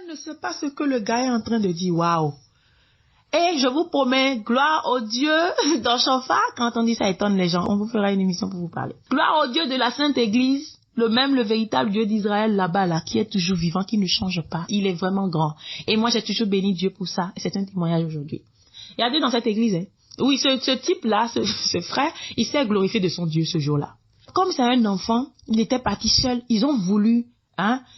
Elle ne sait pas ce que le gars est en train de dire. Waouh! Et je vous promets, gloire au Dieu d'Anchofa. Quand on dit ça étonne les gens, on vous fera une émission pour vous parler. Gloire au Dieu de la Sainte Église, le véritable Dieu d'Israël là-bas, là, qui est toujours vivant, qui ne change pas. Il est vraiment grand. Et moi, j'ai toujours béni Dieu pour ça. Et c'est un témoignage aujourd'hui. Il y a Dieu dans cette église, hein. Oui, ce type-là, ce frère, il s'est glorifié de son Dieu ce jour-là. Comme c'est un enfant, il était parti seul. Ils ont voulu,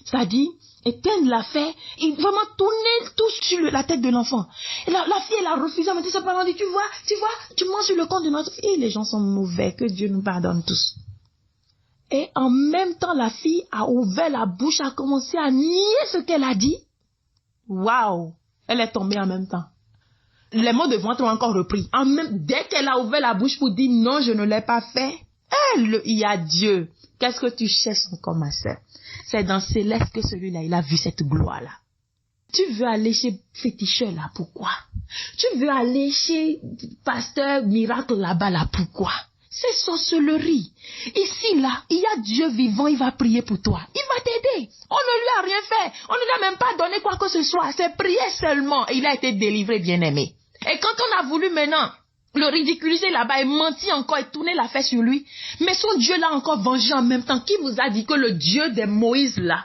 c'est-à-dire éteindre la fée et vraiment tourner tout sur la tête de l'enfant. Et la fille, elle a refusé. Elle m'a dit, ses parents dit, tu vois, tu manges sur le compte de notre fille. Et les gens sont mauvais, que Dieu nous pardonne tous. Et en même temps, la fille a ouvert la bouche, a commencé à nier ce qu'elle a dit. Waouh! Elle est tombée en même temps. Les mots de ventre ont encore repris. Dès qu'elle a ouvert la bouche pour dire non, je ne l'ai pas fait, il y a Dieu. Qu'est-ce que tu cherches encore, ma sœur? C'est dans Céleste que celui-là, il a vu cette gloire-là. Tu veux aller chez féticheur là, pourquoi? Tu veux aller chez pasteur miracle là-bas là, pourquoi? C'est sorcellerie. Ici là, il y a Dieu vivant, il va prier pour toi. Il va t'aider. On ne lui a rien fait. On ne lui a même pas donné quoi que ce soit. C'est prier seulement. Il a été délivré, bien-aimé. Et quand on a voulu maintenant le ridiculiser là-bas et mentir encore et tourner la fête sur lui, mais son Dieu l'a encore vengé en même temps. Qui vous a dit que le Dieu des Moïse là,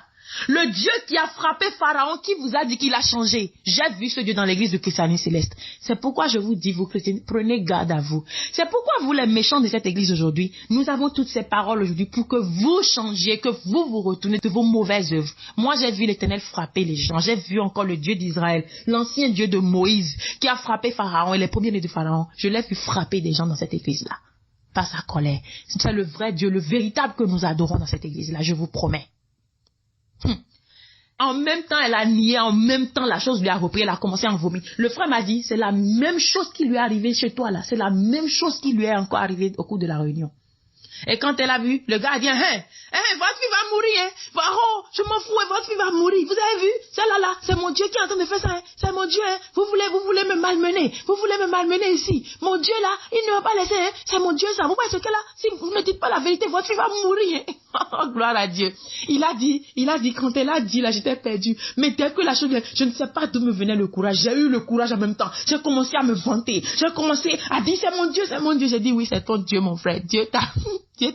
le Dieu qui a frappé Pharaon, qui vous a dit qu'il a changé? J'ai vu ce Dieu dans l'église de Christianisme Céleste. C'est pourquoi je vous dis, vous chrétiens, prenez garde à vous. C'est pourquoi vous les méchants de cette église aujourd'hui, nous avons toutes ces paroles aujourd'hui pour que vous changiez, que vous vous retournez de vos mauvaises œuvres. Moi j'ai vu l'Éternel frapper les gens. J'ai vu encore le Dieu d'Israël, l'ancien Dieu de Moïse, qui a frappé Pharaon et les premiers-nés de Pharaon. Je l'ai vu frapper des gens dans cette église-là. Par sa colère. C'est le vrai Dieu, le véritable que nous adorons dans cette église-là, je vous promets. En même temps, elle a nié, en même temps, la chose lui a repris, elle a commencé à en vomir. Le frère m'a dit, c'est la même chose qui lui est arrivée chez toi là, c'est la même chose qui lui est encore arrivée au cours de la réunion. Et quand elle a vu, le gars a dit, votre fille va mourir, oh, je m'en fous, votre fille va mourir. Vous avez vu, celle-là, c'est mon Dieu qui est en train de faire ça, c'est mon Dieu, vous voulez me malmener ici. Mon Dieu là, il ne va pas laisser, c'est mon Dieu ça. Vous voyez ce qu'elle a, si vous ne dites pas la vérité, votre fille va mourir. Oh, gloire à Dieu. Il a dit, quand elle a dit là, j'étais perdu. Mais dès que la chose, je ne sais pas d'où me venait le courage. J'ai eu le courage en même temps. J'ai commencé à me vanter. J'ai commencé à dire, c'est mon Dieu, c'est mon Dieu. J'ai dit, oui, c'est ton Dieu, mon frère. Dieu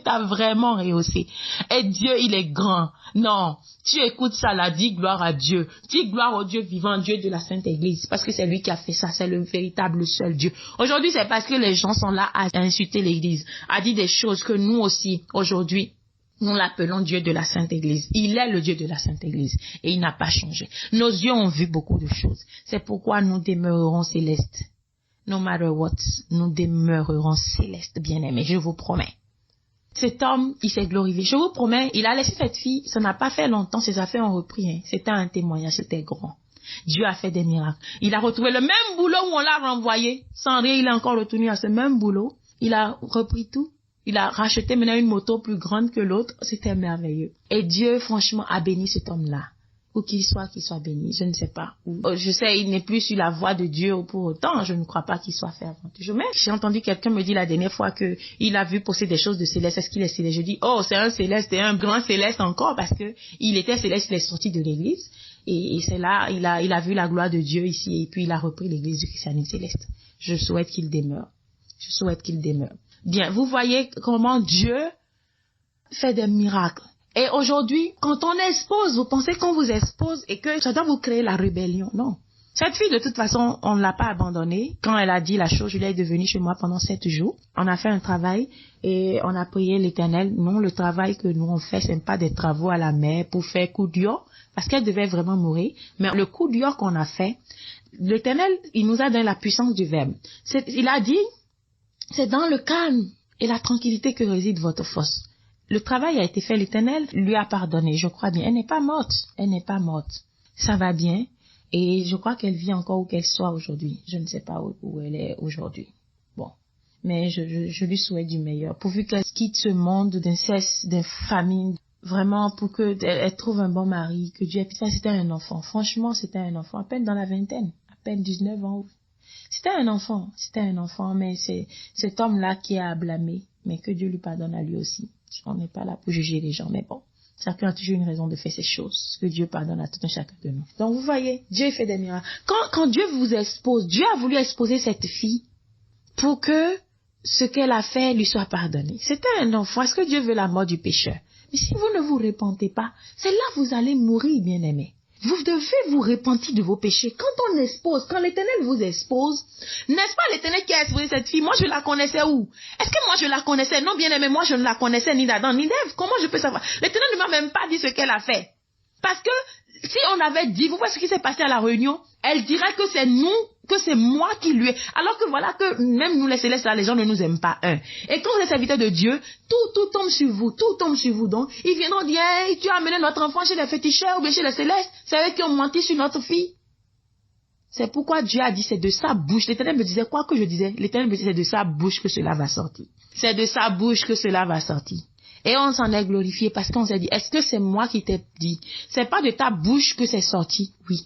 t'a vraiment rehaussé. Et Dieu, il est grand. Non, tu écoutes ça là, dis gloire à Dieu. Dis gloire au Dieu vivant, Dieu de la Sainte Église. Parce que c'est lui qui a fait ça, c'est le véritable seul Dieu. Aujourd'hui, c'est parce que les gens sont là à insulter l'Église, à dire des choses que nous aussi, aujourd'hui, nous l'appelons Dieu de la Sainte Église. Il est le Dieu de la Sainte Église. Et il n'a pas changé. Nos yeux ont vu beaucoup de choses. C'est pourquoi nous demeurerons célestes. No matter what, nous demeurerons célestes, bien-aimés. Je vous promets. Cet homme, il s'est glorifié. Je vous promets, il a laissé cette fille. Ça n'a pas fait longtemps. Ses affaires ont repris. Hein. C'était un témoignage. C'était grand. Dieu a fait des miracles. Il a retrouvé le même boulot où on l'a renvoyé. Sans rien, il est encore retourné à ce même boulot. Il a repris tout. Il a racheté maintenant une moto plus grande que l'autre. C'était merveilleux. Et Dieu, franchement, a béni cet homme-là. Où qu'il soit béni. Je ne sais pas où. Je sais, il n'est plus sur la voie de Dieu pour autant. Je ne crois pas qu'il soit fervent. Mais j'ai entendu quelqu'un me dire la dernière fois que il a vu poster des choses de céleste. Est-ce qu'il est céleste? Je dis, oh, c'est un céleste, c'est un grand céleste encore parce que il était céleste, il est sorti de l'église. Et c'est là, il a vu la gloire de Dieu ici et puis il a repris l'église du christianisme céleste. Je souhaite qu'il demeure. Bien, vous voyez comment Dieu fait des miracles. Et aujourd'hui, quand on expose, vous pensez qu'on vous expose et que ça doit vous créer la rébellion. Non. Cette fille, de toute façon, on ne l'a pas abandonnée. Quand elle a dit la chose, Julia est devenue chez moi pendant 7 jours. On a fait un travail et on a prié l'Éternel. Non, le travail que nous on fait, ce n'est pas des travaux à la mer pour faire coup d'or, parce qu'elle devait vraiment mourir. Mais le coup d'or qu'on a fait, l'Éternel, il nous a donné la puissance du verbe. Il a dit, c'est dans le calme et la tranquillité que réside votre force. Le travail a été fait, l'Éternel lui a pardonné, je crois bien. Elle n'est pas morte. Ça va bien. Et je crois qu'elle vit encore où qu'elle soit aujourd'hui. Je ne sais pas où elle est aujourd'hui. Bon. Mais je lui souhaite du meilleur. Pourvu qu'elle quitte ce monde d'inceste, d'infamie. Vraiment, pour qu'elle trouve un bon mari. Que Dieu, ça, c'était un enfant. Franchement, c'était un enfant. À peine dans la vingtaine. À peine 19 ans. C'était un enfant. Mais c'est cet homme-là qui a blâmé. Mais que Dieu lui pardonne à lui aussi. On n'est pas là pour juger les gens. Mais bon. Chacun a toujours une raison de faire ces choses. Que Dieu pardonne à tout un chacun de nous. Donc vous voyez, Dieu fait des miracles. Quand Dieu vous expose, Dieu a voulu exposer cette fille pour que ce qu'elle a fait lui soit pardonné. C'était un enfant. Est-ce que Dieu veut la mort du pécheur? Mais si vous ne vous repentez pas, c'est là que vous allez mourir, bien-aimés. Vous devez vous repentir de vos péchés. Quand on expose, quand l'Éternel vous expose, n'est-ce pas l'Éternel qui a exposé cette fille? Moi, je la connaissais où? Est-ce que moi, je la connaissais? Non, bien-aimé, moi, je ne la connaissais ni d'Adam, ni d'Ève. Comment je peux savoir? L'Éternel ne m'a même pas dit ce qu'elle a fait. Parce que si on avait dit, vous voyez ce qui s'est passé à la réunion, elle dirait que c'est nous, que c'est moi qui lui ai. Alors que voilà que même nous les célestes là, les gens ne nous aiment pas un. Et quand vous êtes serviteurs de Dieu, tout tombe sur vous, tout tombe sur vous. Donc, ils viendront dire, hey, tu as amené notre enfant chez les féticheurs ou bien chez les célestes. C'est eux qui ont menti sur notre fille. C'est pourquoi Dieu a dit, c'est de sa bouche. L'Éternel me disait quoi que je disais? L'Éternel me disait, c'est de sa bouche que cela va sortir. C'est de sa bouche que cela va sortir. Et on s'en est glorifié parce qu'on s'est dit, est-ce que c'est moi qui t'ai dit? C'est pas de ta bouche que c'est sorti? Oui.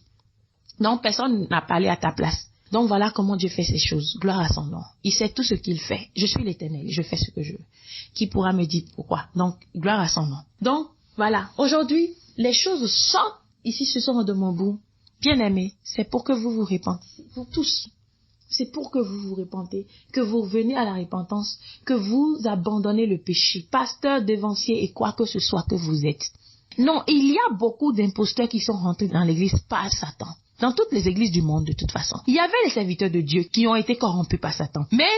Donc personne n'a parlé à ta place. Donc voilà comment Dieu fait ces choses. Gloire à son nom. Il sait tout ce qu'il fait. Je suis l'Éternel. Je fais ce que je veux. Qui pourra me dire pourquoi? Donc gloire à son nom. Donc voilà. Aujourd'hui, les choses sortent ici ce soir de mon bout. Bien-aimés, c'est pour que vous vous repentiez. Pour tous. C'est pour que vous vous repentez, que vous revenez à la repentance, que vous abandonnez le péché. Pasteur, devancier et quoi que ce soit que vous êtes. Non, il y a beaucoup d'imposteurs qui sont rentrés dans l'église par Satan. Dans toutes les églises du monde, de toute façon. Il y avait les serviteurs de Dieu qui ont été corrompus par Satan. Mais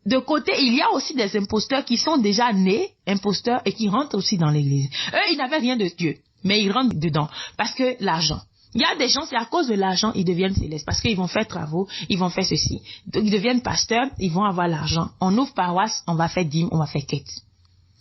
de côté, il y a aussi des imposteurs qui sont déjà nés, imposteurs, et qui rentrent aussi dans l'église. Eux, ils n'avaient rien de Dieu, mais ils rentrent dedans. Parce que l'argent. Il y a des gens, c'est à cause de l'argent, ils deviennent célestes. Parce qu'ils vont faire travaux, ils vont faire ceci. Donc, ils deviennent pasteurs, ils vont avoir l'argent. On ouvre paroisse, on va faire dîme, on va faire quête.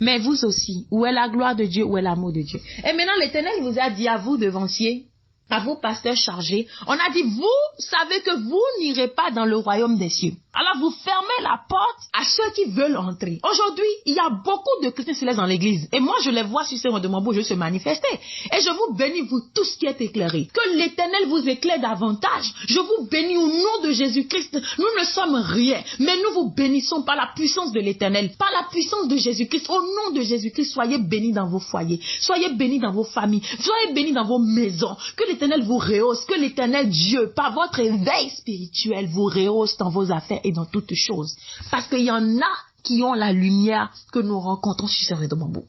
Mais vous aussi, où est la gloire de Dieu, où est l'amour de Dieu? Et maintenant, l'Éternel vous a dit à vous, devanciers, à vos pasteurs chargés, on a dit, vous savez que vous n'irez pas dans le royaume des cieux. Alors vous fermez la porte à ceux qui veulent entrer. Aujourd'hui, il y a beaucoup de chrétiens célestes dans l'église. Et moi, je les vois sur ce de mon beau jeu se manifester. Et je vous bénis, vous tous qui êtes éclairés. Que l'Éternel vous éclaire davantage. Je vous bénis au nom de Jésus-Christ. Nous ne sommes rien, mais nous vous bénissons par la puissance de l'Éternel, par la puissance de Jésus-Christ. Au nom de Jésus-Christ, soyez bénis dans vos foyers. Soyez bénis dans vos familles. Soyez bénis dans vos maisons. Que l'Éternel vous rehausse. Que l'Éternel Dieu, par votre éveil spirituel, vous rehausse dans vos affaires et dans toutes choses. Parce qu'il y en a qui ont la lumière que nous rencontrons sur ce réseau bambou.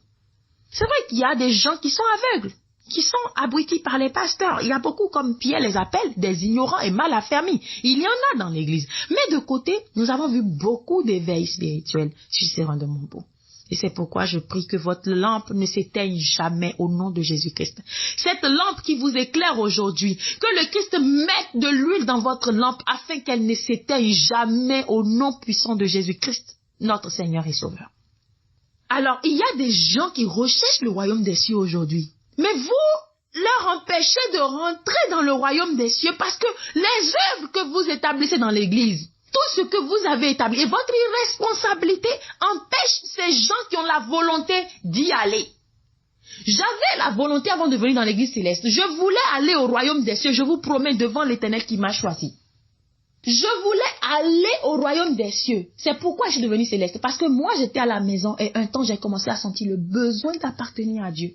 C'est vrai qu'il y a des gens qui sont aveugles, qui sont abrutis par les pasteurs. Il y a beaucoup, comme Pierre les appelle, des ignorants et mal affermis. Il y en a dans l'église. Mais de côté, nous avons vu beaucoup d'éveil spirituel sur ces rangs de Bambou. Et c'est pourquoi je prie que votre lampe ne s'éteigne jamais au nom de Jésus-Christ. Cette lampe qui vous éclaire aujourd'hui, que le Christ mette de l'huile dans votre lampe afin qu'elle ne s'éteigne jamais au nom puissant de Jésus-Christ, notre Seigneur et Sauveur. Alors, il y a des gens qui recherchent le royaume des cieux aujourd'hui. Mais vous leur empêchez de rentrer dans le royaume des cieux parce que les œuvres que vous établissez dans l'église, tout ce que vous avez établi et votre irresponsabilité empêche ces gens qui ont la volonté d'y aller. J'avais la volonté avant de venir dans l'église céleste. Je voulais aller au royaume des cieux. Je vous promets devant l'Éternel qui m'a choisi. Je voulais aller au royaume des cieux. C'est pourquoi je suis devenue céleste. Parce que moi, j'étais à la maison et un temps, j'ai commencé à sentir le besoin d'appartenir à Dieu.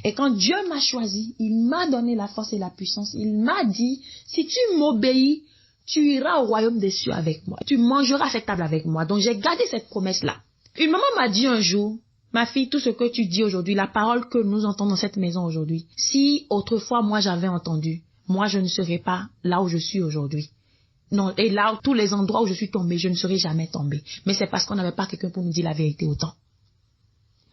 Et quand Dieu m'a choisi, il m'a donné la force et la puissance. Il m'a dit, si tu m'obéis, tu iras au royaume des cieux avec moi. Tu mangeras à cette table avec moi. Donc j'ai gardé cette promesse-là. Une maman m'a dit un jour, ma fille, tout ce que tu dis aujourd'hui, la parole que nous entendons dans cette maison aujourd'hui, si autrefois moi j'avais entendu, moi je ne serais pas là où je suis aujourd'hui. Non, et là, tous les endroits où je suis tombée, je ne serais jamais tombée. Mais c'est parce qu'on n'avait pas quelqu'un pour nous dire la vérité autant.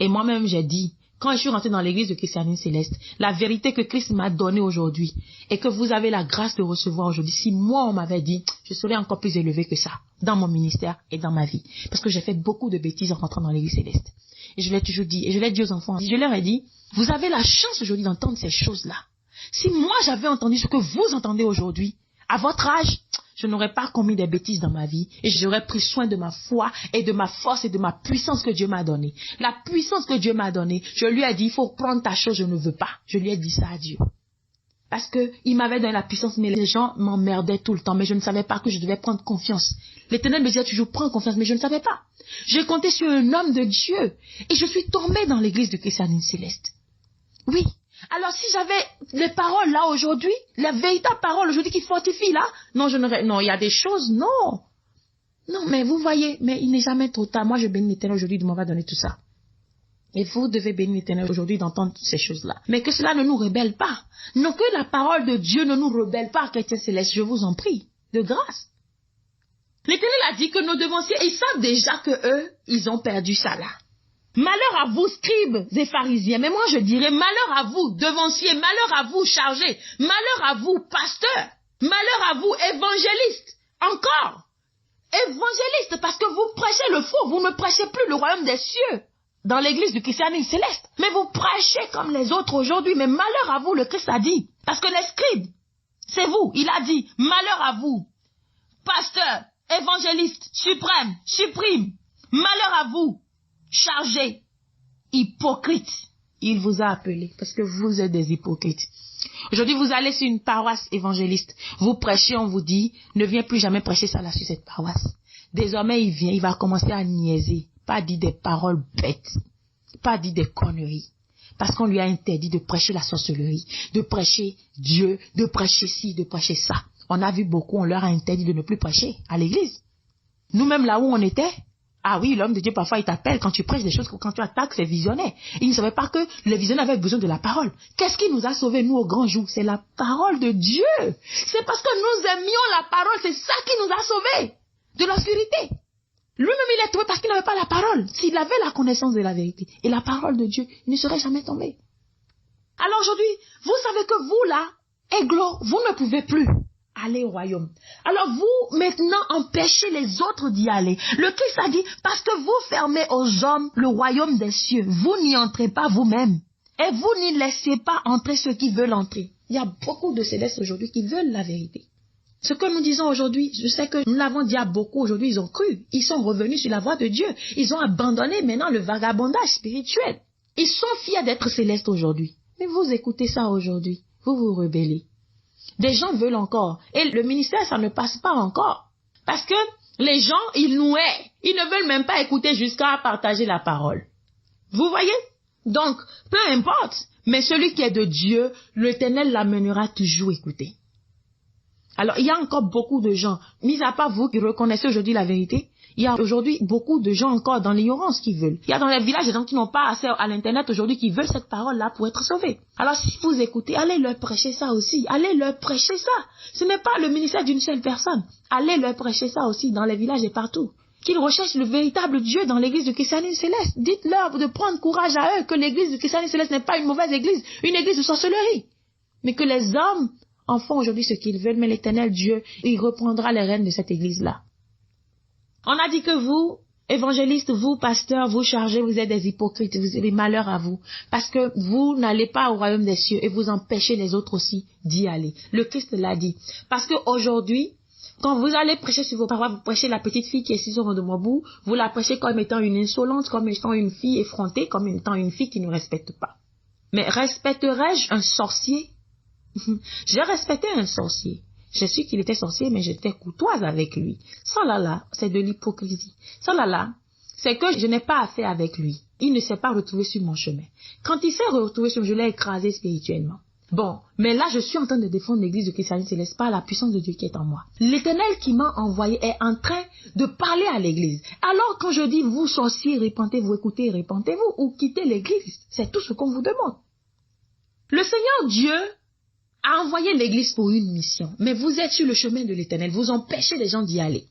Et moi-même j'ai dit, quand je suis rentrée dans l'église de Christianité Céleste, la vérité que Christ m'a donnée aujourd'hui et que vous avez la grâce de recevoir aujourd'hui, si moi on m'avait dit, je serais encore plus élevé que ça dans mon ministère et dans ma vie. Parce que j'ai fait beaucoup de bêtises en rentrant dans l'église céleste. Et je l'ai toujours dit, et je l'ai dit aux enfants, je leur ai dit, vous avez la chance aujourd'hui d'entendre ces choses-là. Si moi j'avais entendu ce que vous entendez aujourd'hui, à votre âge, je n'aurais pas commis des bêtises dans ma vie et j'aurais pris soin de ma foi et de ma force et de ma puissance que Dieu m'a donnée. La puissance que Dieu m'a donnée, je lui ai dit, il faut prendre ta chose, je ne veux pas. Je lui ai dit ça à Dieu. Parce qu'il m'avait donné la puissance, mais les gens m'emmerdaient tout le temps, mais je ne savais pas que je devais prendre confiance. L'Éternel me disait toujours, prends confiance, mais je ne savais pas. J'ai compté sur un homme de Dieu et je suis tombée dans l'église de Christianité Céleste. Oui. Alors si j'avais les paroles là aujourd'hui, la véritable parole aujourd'hui qui fortifie là, non, non, il y a des choses, non. Non, mais vous voyez, mais il n'est jamais trop tard. Moi, je bénis l'Éternel aujourd'hui de m'avoir donné tout ça. Et vous devez bénir l'Éternel aujourd'hui d'entendre toutes ces choses-là. Mais que cela ne nous rebelle pas. Non, que la parole de Dieu ne nous rebelle pas, chrétiens célestes, je vous en prie, de grâce. L'Éternel a dit que nos devanciers, ils savent déjà que eux, ils ont perdu ça là. Malheur à vous, scribes et pharisiens. Mais moi, je dirais, malheur à vous, devanciers, malheur à vous, chargés, malheur à vous, pasteurs, malheur à vous, évangélistes. Encore, évangélistes, parce que vous prêchez le faux, vous ne prêchez plus le royaume des cieux dans l'église du christianisme céleste. Mais vous prêchez comme les autres aujourd'hui. Mais malheur à vous, le Christ a dit. Parce que les scribes, c'est vous. Il a dit, malheur à vous, pasteurs, évangélistes, suprême, malheur à vous, chargés, hypocrites. Il vous a appelé parce que vous êtes des hypocrites. Aujourd'hui, vous allez sur une paroisse évangéliste. Vous prêchez, on vous dit, ne viens plus jamais prêcher ça là sur cette paroisse. Désormais, il vient, il va commencer à niaiser. Pas dire des paroles bêtes, pas dire des conneries, parce qu'on lui a interdit de prêcher la sorcellerie, de prêcher Dieu, de prêcher ci, de prêcher ça. On a vu beaucoup, on leur a interdit de ne plus prêcher à l'église. Nous-mêmes là où on était, ah oui, l'homme de Dieu parfois il t'appelle quand tu prêches des choses, quand tu attaques ces visionnaires. Il ne savait pas que les visionnaires avaient besoin de la parole. Qu'est-ce qui nous a sauvés nous au grand jour? C'est la parole de Dieu. C'est parce que nous aimions la parole, c'est ça qui nous a sauvés de l'obscurité. Lui-même, il est tombé parce qu'il n'avait pas la parole. S'il avait la connaissance de la vérité et la parole de Dieu, il ne serait jamais tombé. Alors aujourd'hui, vous savez que vous là, Églo, vous ne pouvez plus aller au royaume. Alors vous, maintenant, empêchez les autres d'y aller. Le Christ a dit, parce que vous fermez aux hommes le royaume des cieux, vous n'y entrez pas vous-même. Et vous n'y laissez pas entrer ceux qui veulent entrer. Il y a beaucoup de célestes aujourd'hui qui veulent la vérité. Ce que nous disons aujourd'hui, je sais que nous l'avons dit à beaucoup aujourd'hui, ils ont cru. Ils sont revenus sur la voie de Dieu. Ils ont abandonné maintenant le vagabondage spirituel. Ils sont fiers d'être célestes aujourd'hui. Mais vous écoutez ça aujourd'hui, vous vous rebellez. Des gens veulent encore. Et le ministère, ça ne passe pas encore. Parce que les gens, ils nouaient. Ils ne veulent même pas écouter jusqu'à partager la parole. Vous voyez? Donc, peu importe. Mais celui qui est de Dieu, l'Éternel l'amènera toujours écouter. Alors, il y a encore beaucoup de gens, mis à part vous qui reconnaissez aujourd'hui la vérité, il y a aujourd'hui beaucoup de gens encore dans l'ignorance qui veulent. Il y a dans les villages des gens qui n'ont pas accès à l'internet aujourd'hui qui veulent cette parole-là pour être sauvés. Alors, si vous écoutez, allez leur prêcher ça aussi. Allez leur prêcher ça. Ce n'est pas le ministère d'une seule personne. Allez leur prêcher ça aussi dans les villages et partout. Qu'ils recherchent le véritable Dieu dans l'église du christianisme céleste. Dites-leur de prendre courage à eux que l'église du christianisme céleste n'est pas une mauvaise église, une église de sorcellerie. Mais que les hommes en font aujourd'hui ce qu'ils veulent, mais l'Éternel Dieu, il reprendra les rênes de cette église-là. On a dit que vous, évangélistes, vous, pasteurs, vous chargés, vous êtes des hypocrites, vous avez malheur à vous, parce que vous n'allez pas au royaume des cieux et vous empêchez les autres aussi d'y aller. Le Christ l'a dit. Parce qu'aujourd'hui, quand vous allez prêcher sur vos paroles, vous prêchez la petite fille qui est ici sur de Mobou, vous la prêchez comme étant une insolente, comme étant une fille effrontée, comme étant une fille qui ne respecte pas. Mais respecterais-je un sorcier? J'ai respecté un sorcier. Je sais qu'il était sorcier, mais j'étais courtoise avec lui. Ça là, c'est de l'hypocrisie. Ça là, c'est que je n'ai pas affaire avec lui. Il ne s'est pas retrouvé sur mon chemin. Quand il s'est retrouvé sur mon chemin, je l'ai écrasé spirituellement. Bon, mais là, je suis en train de défendre l'église de christianisme céleste par la puissance de Dieu qui est en moi. L'Éternel qui m'a envoyé est en train de parler à l'église. Alors, quand je dis, vous sorciers, répentez-vous, écoutez, répentez-vous, ou quittez l'église, c'est tout ce qu'on vous demande. Le Seigneur Dieu a envoyé l'église pour une mission. Mais vous êtes sur le chemin de l'Éternel. Vous empêchez les gens d'y aller.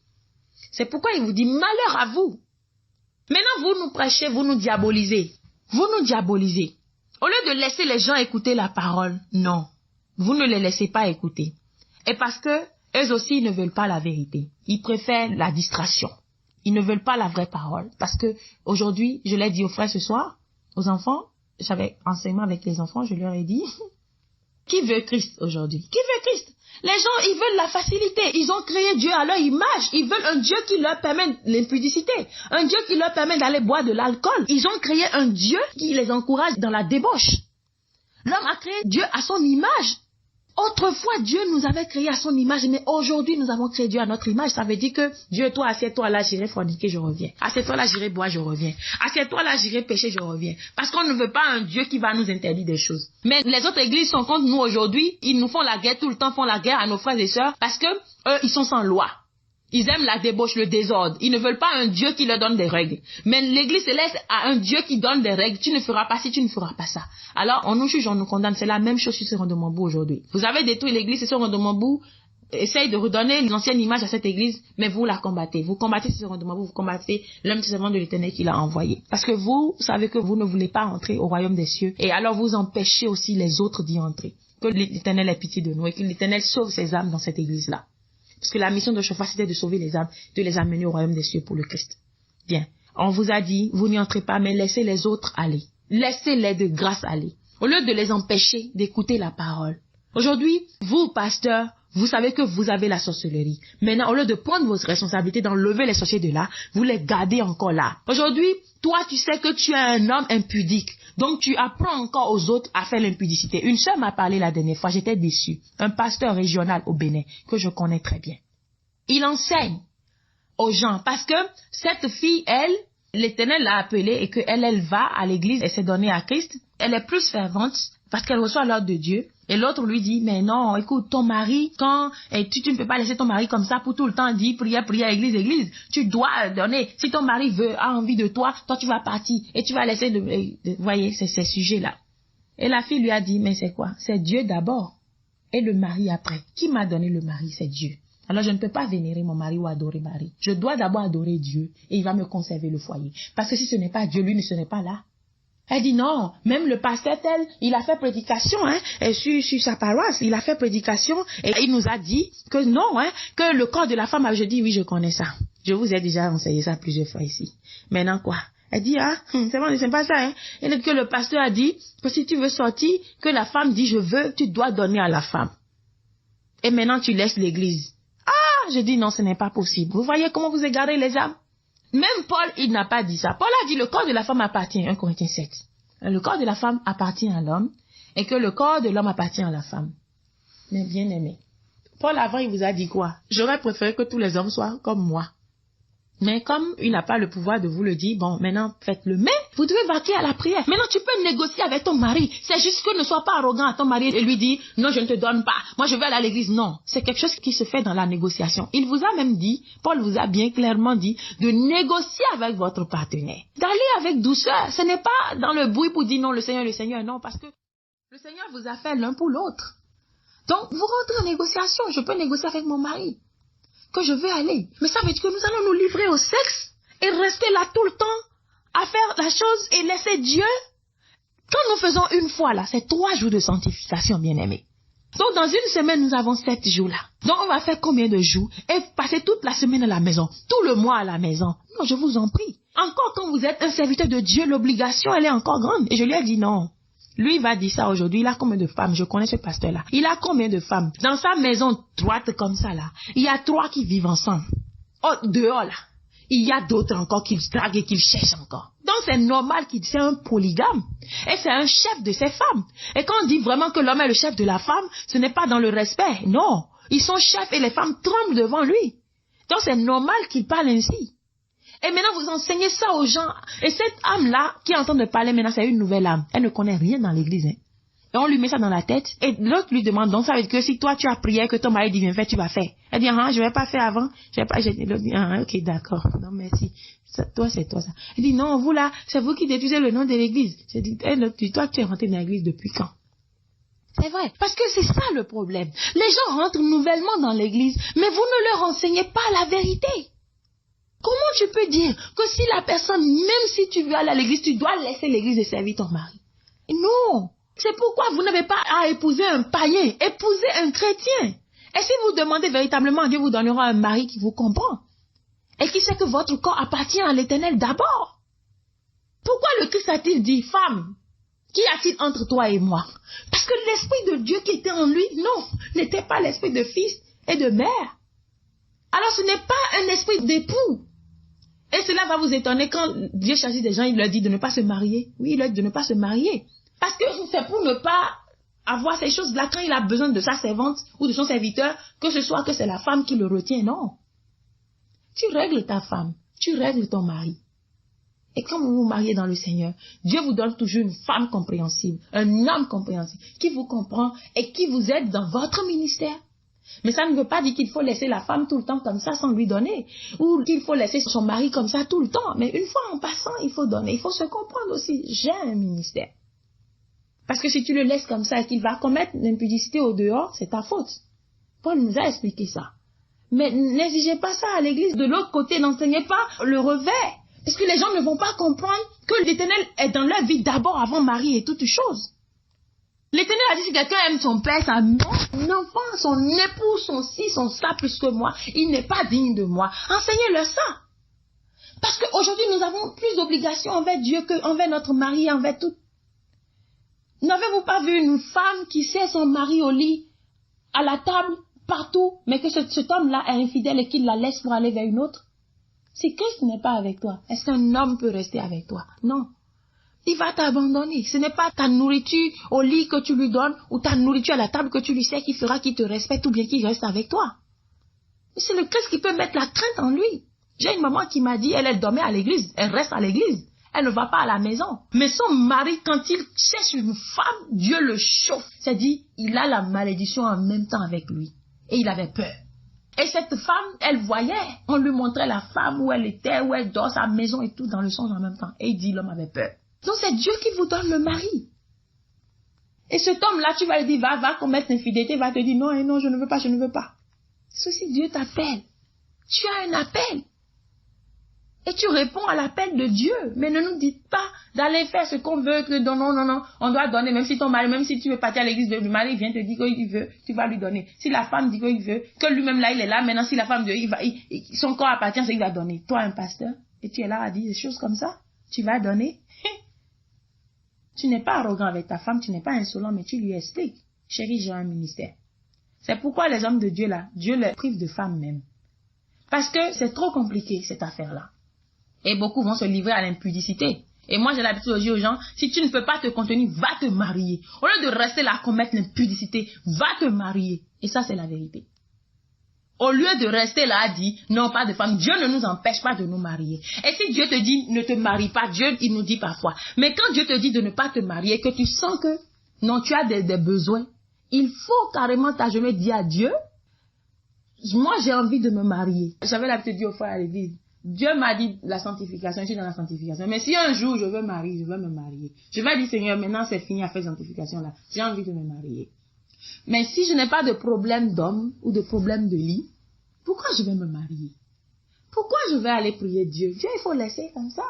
C'est pourquoi il vous dit malheur à vous. Maintenant, vous nous prêchez, vous nous diabolisez. Vous nous diabolisez. Au lieu de laisser les gens écouter la parole, non. Vous ne les laissez pas écouter. Et parce que eux aussi, ils ne veulent pas la vérité. Ils préfèrent la distraction. Ils ne veulent pas la vraie parole. Parce que aujourd'hui, je l'ai dit aux frères ce soir, aux enfants, j'avais enseignement avec les enfants, je leur ai dit... Qui veut Christ aujourd'hui? Qui veut Christ? Les gens, ils veulent la facilité. Ils ont créé Dieu à leur image. Ils veulent un Dieu qui leur permet l'impudicité. Un Dieu qui leur permet d'aller boire de l'alcool. Ils ont créé un Dieu qui les encourage dans la débauche. L'homme a créé Dieu à son image. Autrefois, Dieu nous avait créé à son image, mais aujourd'hui, nous avons créé Dieu à notre image. Ça veut dire que Dieu, toi, assieds-toi là, j'irai forniquer, je reviens. Assieds-toi là, j'irai boire, je reviens. Assieds-toi là, j'irai pécher, je reviens. Parce qu'on ne veut pas un Dieu qui va nous interdire des choses. Mais les autres églises sont contre nous aujourd'hui. Ils nous font la guerre tout le temps, font la guerre à nos frères et sœurs parce que eux, ils sont sans loi. Ils aiment la débauche, le désordre. Ils ne veulent pas un Dieu qui leur donne des règles. Mais l'église céleste a un Dieu qui donne des règles. Tu ne feras pas ci, tu ne feras pas ça. Alors, on nous juge, on nous condamne. C'est la même chose sur Sirondemambou aujourd'hui. Vous avez détruit l'église, Sirondemambou essaye de redonner l'ancienne image à cette église, mais vous la combattez. Vous combattez Sirondemambou, vous combattez l'homme servant de l'Éternel qui l'a envoyé. Parce que vous savez que vous ne voulez pas entrer au royaume des cieux. Et alors, vous empêchez aussi les autres d'y entrer. Que l'Éternel ait pitié de nous et que l'Éternel sauve ses âmes dans cette église-là. Parce que la mission de Chauffard, c'était de sauver les âmes, de les amener au royaume des cieux pour le Christ. Bien. On vous a dit, vous n'y entrez pas, mais laissez les autres aller. Laissez-les de grâce aller. Au lieu de les empêcher d'écouter la parole. Aujourd'hui, vous, pasteurs, vous savez que vous avez la sorcellerie. Maintenant, au lieu de prendre vos responsabilités d'enlever les sorciers de là, vous les gardez encore là. Aujourd'hui, toi, tu sais que tu es un homme impudique. Donc, tu apprends encore aux autres à faire l'impudicité. Une sœur m'a parlé la dernière fois, j'étais déçue. Un pasteur régional au Bénin, que je connais très bien. Il enseigne aux gens, parce que cette fille, elle, l'Éternel l'a appelée et qu'elle va à l'église et s'est donnée à Christ. Elle est plus fervente parce qu'elle reçoit l'ordre de Dieu. Et l'autre lui dit, mais non, écoute, ton mari, tu ne peux pas laisser ton mari comme ça pour tout le temps dire prière, église. Tu dois donner. Si ton mari a envie de toi, toi tu vas partir et tu vas laisser vous voyez, c'est ces sujets-là. Et la fille lui a dit, mais c'est quoi? C'est Dieu d'abord et le mari après. Qui m'a donné le mari? C'est Dieu. Alors je ne peux pas vénérer mon mari ou adorer Marie. Je dois d'abord adorer Dieu et il va me conserver le foyer. Parce que si ce n'est pas Dieu, lui ne serait pas là. Elle dit non, même le pasteur tel, il a fait prédication sur sa paroisse, il a fait prédication et il nous a dit que non, que le corps de la femme, je dis oui, je connais ça. Je vous ai déjà enseigné ça plusieurs fois ici. Maintenant quoi? Elle dit c'est bon, c'est pas ça. Et que le pasteur a dit que si tu veux sortir, que la femme dit je veux, tu dois donner à la femme. Et maintenant tu laisses l'église. Je dis non, ce n'est pas possible. Vous voyez comment vous égarez les âmes? Même Paul, il n'a pas dit ça. Paul a dit le corps de la femme appartient, 1 Corinthiens 7. Le corps de la femme appartient à l'homme et que le corps de l'homme appartient à la femme. Mais bien aimé, Paul avant, il vous a dit quoi? J'aurais préféré que tous les hommes soient comme moi. Mais comme il n'a pas le pouvoir de vous le dire, bon, maintenant, faites-le. Mais vous devez vaquer à la prière. Maintenant, tu peux négocier avec ton mari. C'est juste que ne sois pas arrogant à ton mari et lui dire, non, je ne te donne pas. Moi, je vais aller à l'église. Non, c'est quelque chose qui se fait dans la négociation. Il vous a même dit, Paul vous a bien clairement dit, de négocier avec votre partenaire. D'aller avec douceur. Ce n'est pas dans le bruit pour dire non, le Seigneur, non, parce que le Seigneur vous a fait l'un pour l'autre. Donc, vous rentrez en négociation. Je peux négocier avec mon mari que je veux aller. Mais ça veut dire que nous allons nous livrer au sexe et rester là tout le temps à faire la chose et laisser Dieu. Quand nous faisons une fois là, c'est 3 jours de sanctification, bien-aimés. Donc dans une semaine, nous avons 7 jours là. Donc on va faire combien de jours? Et passer toute la semaine à la maison, tout le mois à la maison. Non, je vous en prie. Encore quand vous êtes un serviteur de Dieu, l'obligation, elle est encore grande. Et je lui ai dit non. Lui, il va dire ça aujourd'hui. Il a combien de femmes? Je connais ce pasteur-là. Il a combien de femmes? Dans sa maison droite comme ça, là, il y a 3 qui vivent ensemble. Oh, dehors, là, il y a d'autres encore qui le draguent et qui le cherchent encore. Donc, c'est normal qu'il soit un polygame. Et c'est un chef de ses femmes. Et quand on dit vraiment que l'homme est le chef de la femme, ce n'est pas dans le respect. Non. Ils sont chefs et les femmes tremblent devant lui. Donc, c'est normal qu'il parle ainsi. Et maintenant, vous enseignez ça aux gens. Et cette âme-là, qui est en train de parler maintenant, c'est une nouvelle âme. Elle ne connaît rien dans l'église. Et on lui met ça dans la tête. Et l'autre lui demande, donc ça veut dire que si toi tu as prié, que ton mari dit viens faire, tu vas faire. Elle dit, je vais pas faire avant. L'autre dit, ok, d'accord. Non, merci. Toi, c'est toi ça. Elle dit, non, vous là, c'est vous qui détruisez le nom de l'église. J'ai dit, toi, tu es rentré dans l'église depuis quand? C'est vrai. Parce que c'est ça le problème. Les gens rentrent nouvellement dans l'église, mais vous ne leur enseignez pas la vérité. Comment tu peux dire que si la personne, même si tu veux aller à l'église, tu dois laisser l'église et servir ton mari? Non. C'est pourquoi vous n'avez pas à épouser un païen, épousez un chrétien. Et si vous demandez véritablement, Dieu vous donnera un mari qui vous comprend. Et qui sait que votre corps appartient à l'Éternel d'abord. Pourquoi le Christ a-t-il dit, femme, qu'y a-t-il entre toi et moi? Parce que l'Esprit de Dieu qui était en lui, non, n'était pas l'esprit de fils et de mère. Alors ce n'est pas un esprit d'époux. Et cela va vous étonner quand Dieu choisit des gens, il leur dit de ne pas se marier. Oui, il leur dit de ne pas se marier. Parce que c'est pour ne pas avoir ces choses-là quand il a besoin de sa servante ou de son serviteur, que ce soit que c'est la femme qui le retient, non. Tu règles ta femme, tu règles ton mari. Et quand vous vous mariez dans le Seigneur, Dieu vous donne toujours une femme compréhensible, un homme compréhensible, qui vous comprend et qui vous aide dans votre ministère. Mais ça ne veut pas dire qu'il faut laisser la femme tout le temps comme ça sans lui donner, ou qu'il faut laisser son mari comme ça tout le temps. Mais une fois en passant, il faut donner, il faut se comprendre aussi. J'ai un ministère. Parce que si tu le laisses comme ça et qu'il va commettre l'impudicité au dehors, c'est ta faute. Paul nous a expliqué ça. Mais n'exigez pas ça à l'église. De l'autre côté, n'enseignez pas le revers. Parce que les gens ne vont pas comprendre que l'Éternel est dans leur vie d'abord avant mari et toutes choses. L'Éternel a dit si quelqu'un aime son père, sa mère, son enfant, son époux, son ci, son ça plus que moi, il n'est pas digne de moi. Enseignez-leur ça. Parce qu'aujourd'hui, nous avons plus d'obligations envers Dieu qu'envers notre mari, envers tout. N'avez-vous pas vu une femme qui sait son mari au lit, à la table, partout, mais que cet homme-là est infidèle et qu'il la laisse pour aller vers une autre? Si Christ n'est pas avec toi, est-ce qu'un homme peut rester avec toi? Non. Il va t'abandonner. Ce n'est pas ta nourriture au lit que tu lui donnes ou ta nourriture à la table que tu lui sais qui fera qu'il te respecte ou bien qu'il reste avec toi. C'est le Christ qui peut mettre la crainte en lui. J'ai une maman qui m'a dit, elle dormait à l'église, elle reste à l'église. Elle ne va pas à la maison. Mais son mari, quand il cherche une femme, Dieu le chauffe. C'est-à-dire, il a la malédiction en même temps avec lui. Et il avait peur. Et cette femme, elle voyait, on lui montrait la femme où elle était, où elle dort, sa maison et tout dans le songe en même temps. Et il dit, l'homme avait peur. Donc c'est Dieu qui vous donne le mari. Et cet homme-là, tu vas lui dire, va commettre l'infidélité, va te dire, non, je ne veux pas, je ne veux pas. Ceci, Dieu t'appelle. Tu as un appel. Et tu réponds à l'appel de Dieu. Mais ne nous dites pas d'aller faire ce qu'on veut, que non, on doit donner, même si ton mari, même si tu veux partir à l'église, le mari vient te dire qu'il veut, tu vas lui donner. Si la femme dit qu'il veut, que lui-même là, il est là, maintenant si la femme dit, son corps appartient, c'est qu'il va donner. Toi, un pasteur, et tu es là à dire des choses comme ça, tu vas donner. Tu n'es pas arrogant avec ta femme, tu n'es pas insolent, mais tu lui expliques. Chérie, j'ai un ministère. C'est pourquoi les hommes de Dieu là, Dieu les prive de femmes même. Parce que c'est trop compliqué, cette affaire-là. Et beaucoup vont se livrer à l'impudicité. Et moi, j'ai l'habitude de dire aux gens, si tu ne peux pas te contenir, va te marier. Au lieu de rester là à commettre l'impudicité, va te marier. Et ça, c'est la vérité. Au lieu de rester là à dire, non, pas de femme, Dieu ne nous empêche pas de nous marier. Et si Dieu te dit, ne te marie pas, Dieu, il nous dit parfois. Mais quand Dieu te dit de ne pas te marier, que tu sens que, non, tu as des besoins, il faut carrément t'agenouiller, dire à Dieu, moi, j'ai envie de me marier. J'avais l'habitude de dire aux frères à l'église, Dieu m'a dit la sanctification, je suis dans la sanctification. Mais si un jour je veux me marier. Je vais dire, Seigneur, maintenant c'est fini à faire cette sanctification-là. J'ai envie de me marier. Mais si je n'ai pas de problème d'homme ou de problème de lit, pourquoi je vais me marier? Pourquoi je vais aller prier Dieu? Dieu, il faut laisser comme ça.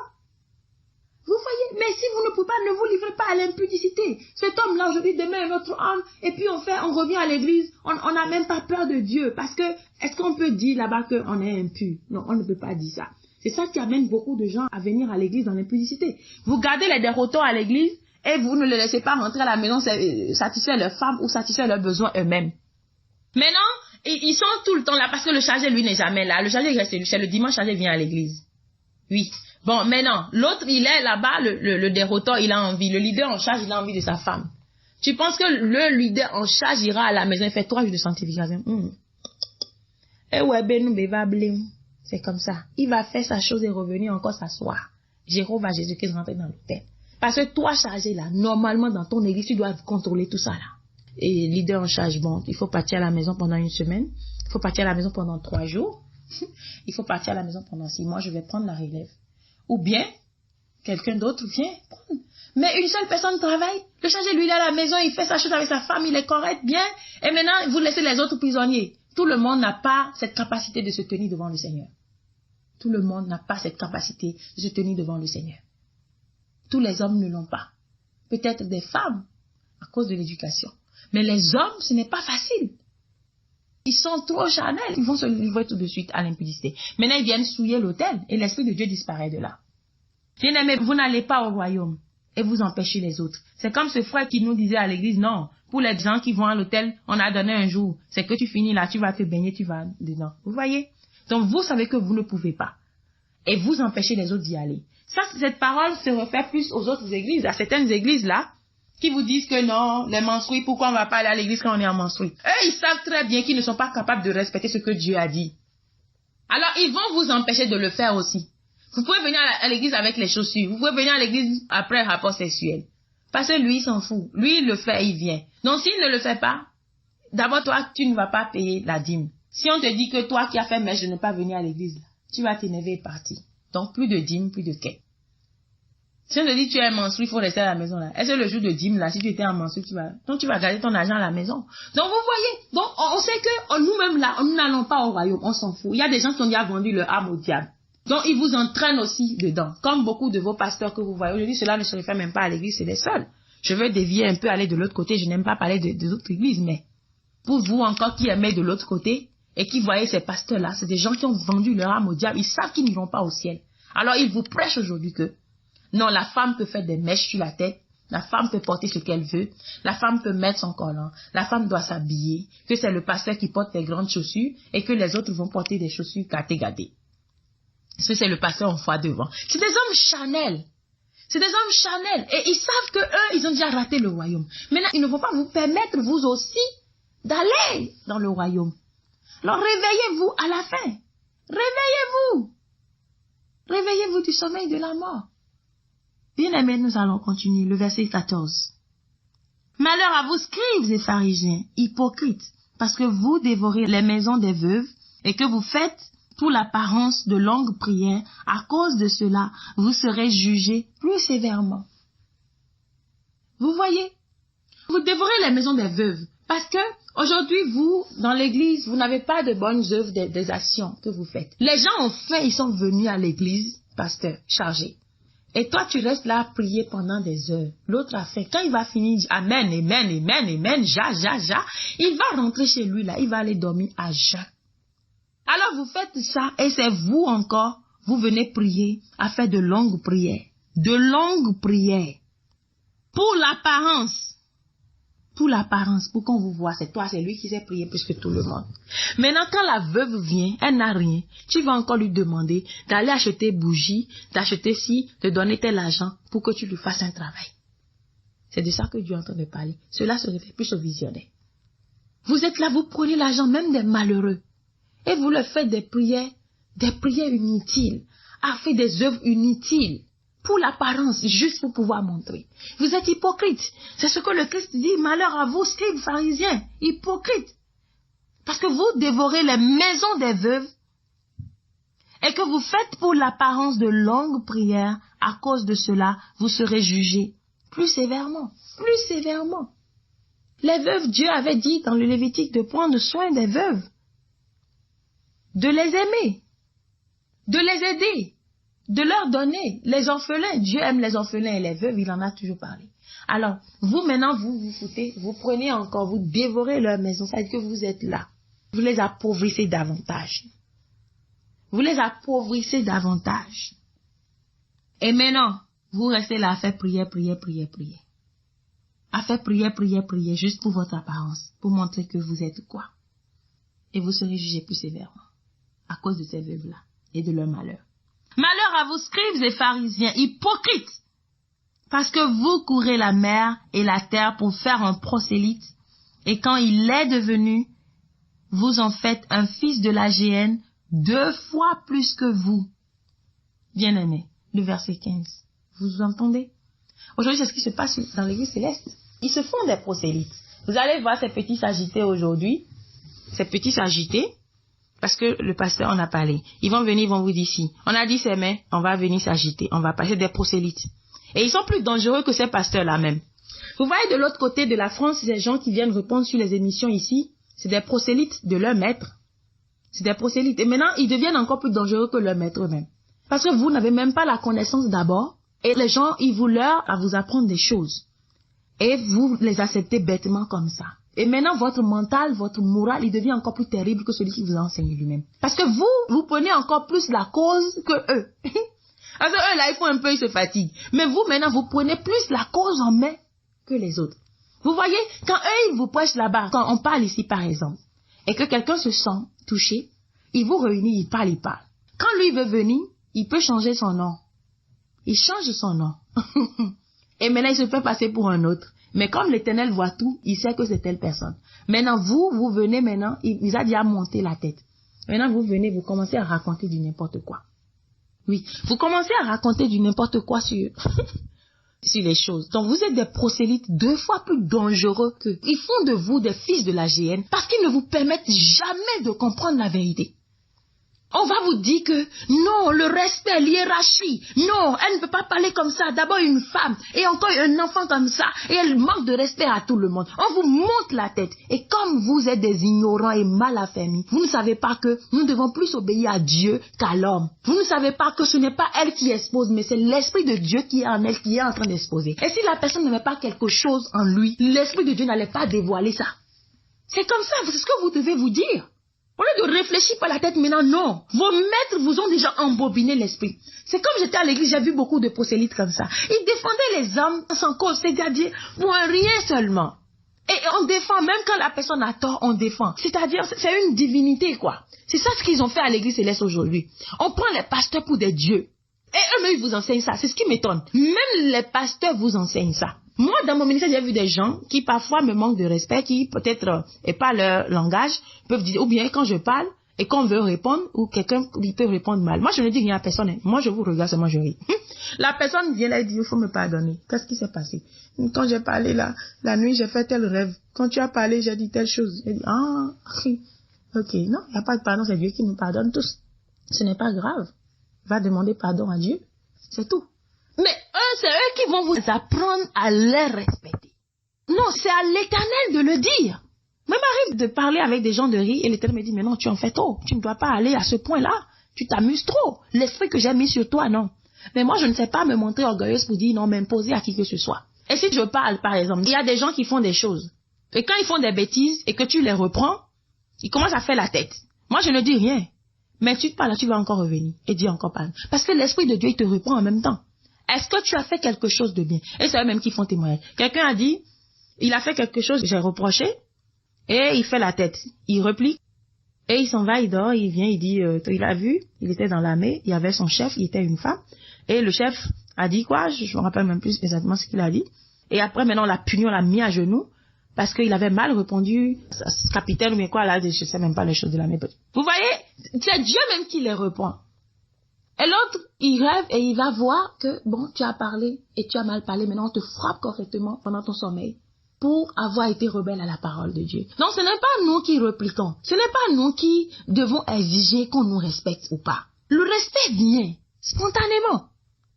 Vous voyez, mais si vous ne pouvez pas, ne vous livrez pas à l'impudicité. Cet homme-là, aujourd'hui, demain, un autre homme, et puis on revient à l'église, on n'a même pas peur de Dieu, parce que, est-ce qu'on peut dire là-bas qu'on est impur? Non, on ne peut pas dire ça. C'est ça qui amène beaucoup de gens à venir à l'église dans l'impudicité. Vous gardez les dérotants à l'église, et vous ne les laissez pas rentrer à la maison, satisfaire leurs femmes ou satisfaire leurs besoins eux-mêmes. Maintenant, ils sont tout le temps là, parce que le chargé, lui, n'est jamais là. Le chargé reste, c'est le dimanche, chargé vient à l'église. Oui. Bon, maintenant, l'autre, il est là-bas, le dérotant, il a envie. Le leader en charge, il a envie de sa femme. Tu penses que le leader en charge ira à la maison et fait 3 jours de sanctification? Eh ouais, ben nous, va blême. C'est comme ça. Il va faire sa chose et revenir encore s'asseoir. Jéhovah Jésus-Christ rentrer dans l'hôtel. Parce que toi, chargé là, normalement, dans ton église, tu dois contrôler tout ça là. Et leader en charge, bon, il faut partir à la maison pendant 1 semaine. Il faut partir à la maison pendant 3 jours. Il faut partir à la maison pendant 6 mois. Je vais prendre la relève. Ou bien, quelqu'un d'autre vient prendre. Mais une seule personne travaille. Le chargé, lui, il est à la maison, il fait sa chose avec sa femme, il est correct, bien. Et maintenant, vous laissez les autres prisonniers. Tout le monde n'a pas cette capacité de se tenir devant le Seigneur. Tout le monde n'a pas cette capacité de se tenir devant le Seigneur. Tous les hommes ne l'ont pas. Peut-être des femmes, à cause de l'éducation. Mais les hommes, ce n'est pas facile. Ils sont trop charnels, ils vont se livrer tout de suite à l'impudicité. Maintenant, ils viennent souiller l'autel et l'Esprit de Dieu disparaît de là. Bien-aimés, vous n'allez pas au royaume et vous empêchez les autres. C'est comme ce frère qui nous disait à l'église, non, pour les gens qui vont à l'hôtel, on a donné un jour. C'est que tu finis là, tu vas te baigner, tu vas dedans. Vous voyez? Donc, vous savez que vous ne pouvez pas. Et vous empêchez les autres d'y aller. Ça, cette parole se refait plus aux autres églises, à certaines églises là, qui vous disent que non, les menstrues, pourquoi on ne va pas aller à l'église quand on est en menstrues? Eux, ils savent très bien qu'ils ne sont pas capables de respecter ce que Dieu a dit. Alors, ils vont vous empêcher de le faire aussi. Vous pouvez venir à l'église avec les chaussures. Vous pouvez venir à l'église après rapport sexuel. Parce que lui, il s'en fout. Lui, il le fait, il vient. Donc, s'il ne le fait pas, d'abord, toi, tu ne vas pas payer la dîme. Si on te dit que toi qui as fait mèche de ne pas venir à l'église, tu vas t'énerver et partir. Donc, plus de dîme, plus de quai. Si on te dit que tu es menstrué, il faut rester à la maison là. Est-ce que le jour de dîme là, si tu étais en menstrué, tu vas garder ton argent à la maison. Donc vous voyez, donc on sait que nous-mêmes là, nous n'allons pas au royaume, on s'en fout. Il y a des gens qui ont déjà vendu leur âme au diable. Donc ils vous entraînent aussi dedans. Comme beaucoup de vos pasteurs que vous voyez aujourd'hui, cela ne se réfère même pas à l'église, c'est les seuls. Je veux dévier un peu, aller de l'autre côté, je n'aime pas parler des autres églises, mais pour vous encore qui aimez de l'autre côté et qui voyez ces pasteurs là, c'est des gens qui ont vendu leur âme au diable, ils savent qu'ils n'iront pas au ciel. Alors ils vous prêchent aujourd'hui que non, la femme peut faire des mèches sur la tête. La femme peut porter ce qu'elle veut. La femme peut mettre son collant. La femme doit s'habiller. Que c'est le pasteur qui porte des grandes chaussures et que les autres vont porter des chaussures gâtées. Parce que c'est le pasteur en foi devant. C'est des hommes charnels. C'est des hommes charnels. Et ils savent que eux, ils ont déjà raté le royaume. Maintenant, ils ne vont pas vous permettre, vous aussi, d'aller dans le royaume. Alors, réveillez-vous à la fin. Réveillez-vous. Réveillez-vous du sommeil de la mort. Bien-aimés, nous allons continuer. Le verset 14. Malheur à vous, scribes et pharisiens, hypocrites, parce que vous dévorez les maisons des veuves et que vous faites pour l'apparence de longues prières. À cause de cela, vous serez jugés plus sévèrement. Vous voyez, vous dévorez les maisons des veuves parce que aujourd'hui, vous, dans l'église, vous n'avez pas de bonnes œuvres, des actions que vous faites. Les gens ont fait, ils sont venus à l'église, pasteur, chargé. Et toi, tu restes là à prier pendant des heures. L'autre a fait. Quand il va finir, amen, amen, amen, amen, ja, il va rentrer chez lui là, il va aller dormir à ja. Alors vous faites ça et c'est vous encore, vous venez prier, à faire de longues prières. De longues prières. Pour l'apparence. Pour l'apparence, pour qu'on vous voit, c'est toi, c'est lui qui sait prier plus que tout le monde. Maintenant, quand la veuve vient, elle n'a rien. Tu vas encore lui demander d'aller acheter bougies, d'acheter ci, de donner tel argent pour que tu lui fasses un travail. C'est de ça que Dieu est en train de parler. Cela se réfère plus au visionnaire. Vous êtes là, vous prenez l'argent même des malheureux. Et vous leur faites des prières inutiles, à faire des œuvres inutiles. Pour l'apparence, juste pour pouvoir montrer. Vous êtes hypocrites. C'est ce que le Christ dit. Malheur à vous, scribes, pharisiens, hypocrites. Parce que vous dévorez les maisons des veuves et que vous faites pour l'apparence de longues prières. À cause de cela, vous serez jugés plus sévèrement. Plus sévèrement. Les veuves, Dieu avait dit dans le Lévitique de prendre soin des veuves. De les aimer. De les aider. De leur donner. Les orphelins, Dieu aime les orphelins et les veuves, il en a toujours parlé. Alors, vous maintenant, vous foutez, vous prenez encore, vous dévorez leur maison, ça veut dire que vous êtes là. Vous les appauvrissez davantage. Vous les appauvrissez davantage. Et maintenant, vous restez là à faire prière. À faire prière, juste pour votre apparence, pour montrer que vous êtes quoi. Et vous serez jugés plus sévèrement, à cause de ces veuves-là et de leur malheur. Malheur à vous, scribes et pharisiens, hypocrites, parce que vous courez la mer et la terre pour faire un prosélyte, et quand il est devenu, vous en faites un fils de la géhenne 2 fois plus que vous. Bien-aimés, le verset 15, vous entendez? Aujourd'hui, c'est ce qui se passe dans l'église céleste. Ils se font des prosélytes. Vous allez voir ces petits s'agiter aujourd'hui, ces petits s'agiter, parce que le pasteur en a parlé. Ils vont venir, ils vont vous dire si. On a dit c'est mais, on va venir s'agiter. On va passer des prosélytes. Et ils sont plus dangereux que ces pasteurs-là même. Vous voyez de l'autre côté de la France, ces gens qui viennent répondre sur les émissions ici, c'est des prosélytes de leur maître. C'est des prosélytes. Et maintenant, ils deviennent encore plus dangereux que leur maître eux-mêmes. Parce que vous n'avez même pas la connaissance d'abord. Et les gens, ils vous leurrent à vous apprendre des choses. Et vous les acceptez bêtement comme ça. Et maintenant, votre mental, votre moral, il devient encore plus terrible que celui qui vous a enseigné lui-même. Parce que vous prenez encore plus la cause que eux. Parce que eux, là, ils font un peu, ils se fatiguent. Mais vous, maintenant, vous prenez plus la cause en main que les autres. Vous voyez, quand eux, ils vous prêchent là-bas, quand on parle ici, par exemple, et que quelqu'un se sent touché, il vous réunit, il parle. Quand lui veut venir, il peut changer son nom. Il change son nom. Et maintenant, il se fait passer pour un autre. Mais comme l'Éternel voit tout, il sait que c'est telle personne. Maintenant, vous venez maintenant, il a déjà monté la tête. Maintenant, vous venez, vous commencez à raconter du n'importe quoi. Oui, vous commencez à raconter du n'importe quoi sur les choses. Donc, vous êtes des prosélytes 2 fois plus dangereux qu'eux. Ils font de vous des fils de la GN parce qu'ils ne vous permettent jamais de comprendre la vérité. On va vous dire que non, le respect, l'hiérarchie, non, elle ne peut pas parler comme ça. D'abord une femme et encore un enfant comme ça et elle manque de respect à tout le monde. On vous monte la tête et comme vous êtes des ignorants et mal affermis, vous ne savez pas que nous devons plus obéir à Dieu qu'à l'homme. Vous ne savez pas que ce n'est pas elle qui expose, mais c'est l'Esprit de Dieu qui est en elle, qui est en train d'exposer. Et si la personne n'avait pas quelque chose en lui, l'Esprit de Dieu n'allait pas dévoiler ça. C'est comme ça, c'est ce que vous devez vous dire. Au lieu de réfléchir par la tête maintenant, non. Vos maîtres vous ont déjà embobiné l'esprit. C'est comme j'étais à l'église, j'ai vu beaucoup de prosélytes comme ça. Ils défendaient les hommes sans cause, c'est-à-dire pour un rien seulement. Et on défend, même quand la personne a tort, on défend. C'est-à-dire, c'est une divinité, quoi. C'est ça ce qu'ils ont fait à l'église céleste aujourd'hui. On prend les pasteurs pour des dieux. Et eux-mêmes, ils vous enseignent ça. C'est ce qui m'étonne. Même les pasteurs vous enseignent ça. Moi, dans mon ministère, j'ai vu des gens qui parfois me manquent de respect, qui peut-être, et pas leur langage, peuvent dire, ou bien quand je parle, et qu'on veut répondre, ou quelqu'un qui peut répondre mal. Moi, je ne dis rien à personne. Moi, je vous regarde, seulement je ris. La personne vient là et dit, il faut me pardonner. Qu'est-ce qui s'est passé? Quand j'ai parlé la nuit, j'ai fait tel rêve. Quand tu as parlé, j'ai dit telle chose. J'ai dit, ok, non, il n'y a pas de pardon, c'est Dieu qui nous pardonne tous. Ce n'est pas grave. Va demander pardon à Dieu. C'est tout. Mais eux, c'est eux qui vont vous apprendre à les respecter. Non, c'est à l'Éternel de le dire. Moi, il m'arrive de parler avec des gens de riz et l'Éternel me dit, mais non, tu en fais trop. Tu ne dois pas aller à ce point-là. Tu t'amuses trop. L'esprit que j'ai mis sur toi, non. Mais moi, je ne sais pas me montrer orgueilleuse pour dire non, m'imposer à qui que ce soit. Et si je parle, par exemple, il y a des gens qui font des choses. Et quand ils font des bêtises et que tu les reprends, ils commencent à faire la tête. Moi, je ne dis rien. Mais tu te parles, tu vas encore revenir et dire encore parle. Parce que l'Esprit de Dieu, il te reprend en même temps. Est-ce que tu as fait quelque chose de bien? Et c'est eux-mêmes qui font témoignage. Quelqu'un a dit, il a fait quelque chose, j'ai reproché, et il fait la tête. Il replie, et il s'en va, il dort, il vient, il dit, il a vu, il était dans l'armée, il y avait son chef, il était une femme, et le chef a dit quoi? Je me rappelle même plus exactement ce qu'il a dit. Et après, maintenant, on l'a puni, on l'a mis à genoux, parce qu'il avait mal répondu, capitaine ou bien quoi, là, je sais même pas les choses de l'armée. Vous voyez, c'est Dieu même qui les reprend. Et l'autre, il rêve et il va voir que, bon, tu as parlé et tu as mal parlé, maintenant on te frappe correctement pendant ton sommeil pour avoir été rebelle à la parole de Dieu. Non, ce n'est pas nous qui repliquons. Ce n'est pas nous qui devons exiger qu'on nous respecte ou pas. Le respect vient spontanément.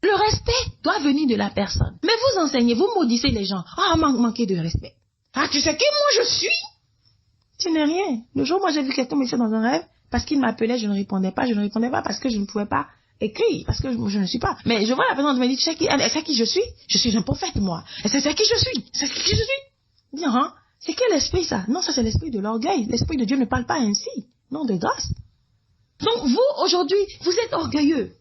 Le respect doit venir de la personne. Mais vous enseignez, vous maudissez les gens. Ah, manquer de respect. Ah, tu sais qui moi je suis? Tu n'es rien. Le jour où moi j'ai vu quelqu'un me faire dans un rêve, parce qu'il m'appelait, je ne répondais pas. Je ne répondais pas parce que je ne pouvais pas écrire, parce que je ne suis pas. Mais je vois la personne qui me dit, tu sais qui je suis? Je suis un prophète, moi. Et c'est qui je suis? C'est qui je suis? Dis, c'est quel esprit ça? Non, ça c'est l'esprit de l'orgueil. L'esprit de Dieu ne parle pas ainsi. Non, de grâce. Donc vous, aujourd'hui, vous êtes orgueilleux.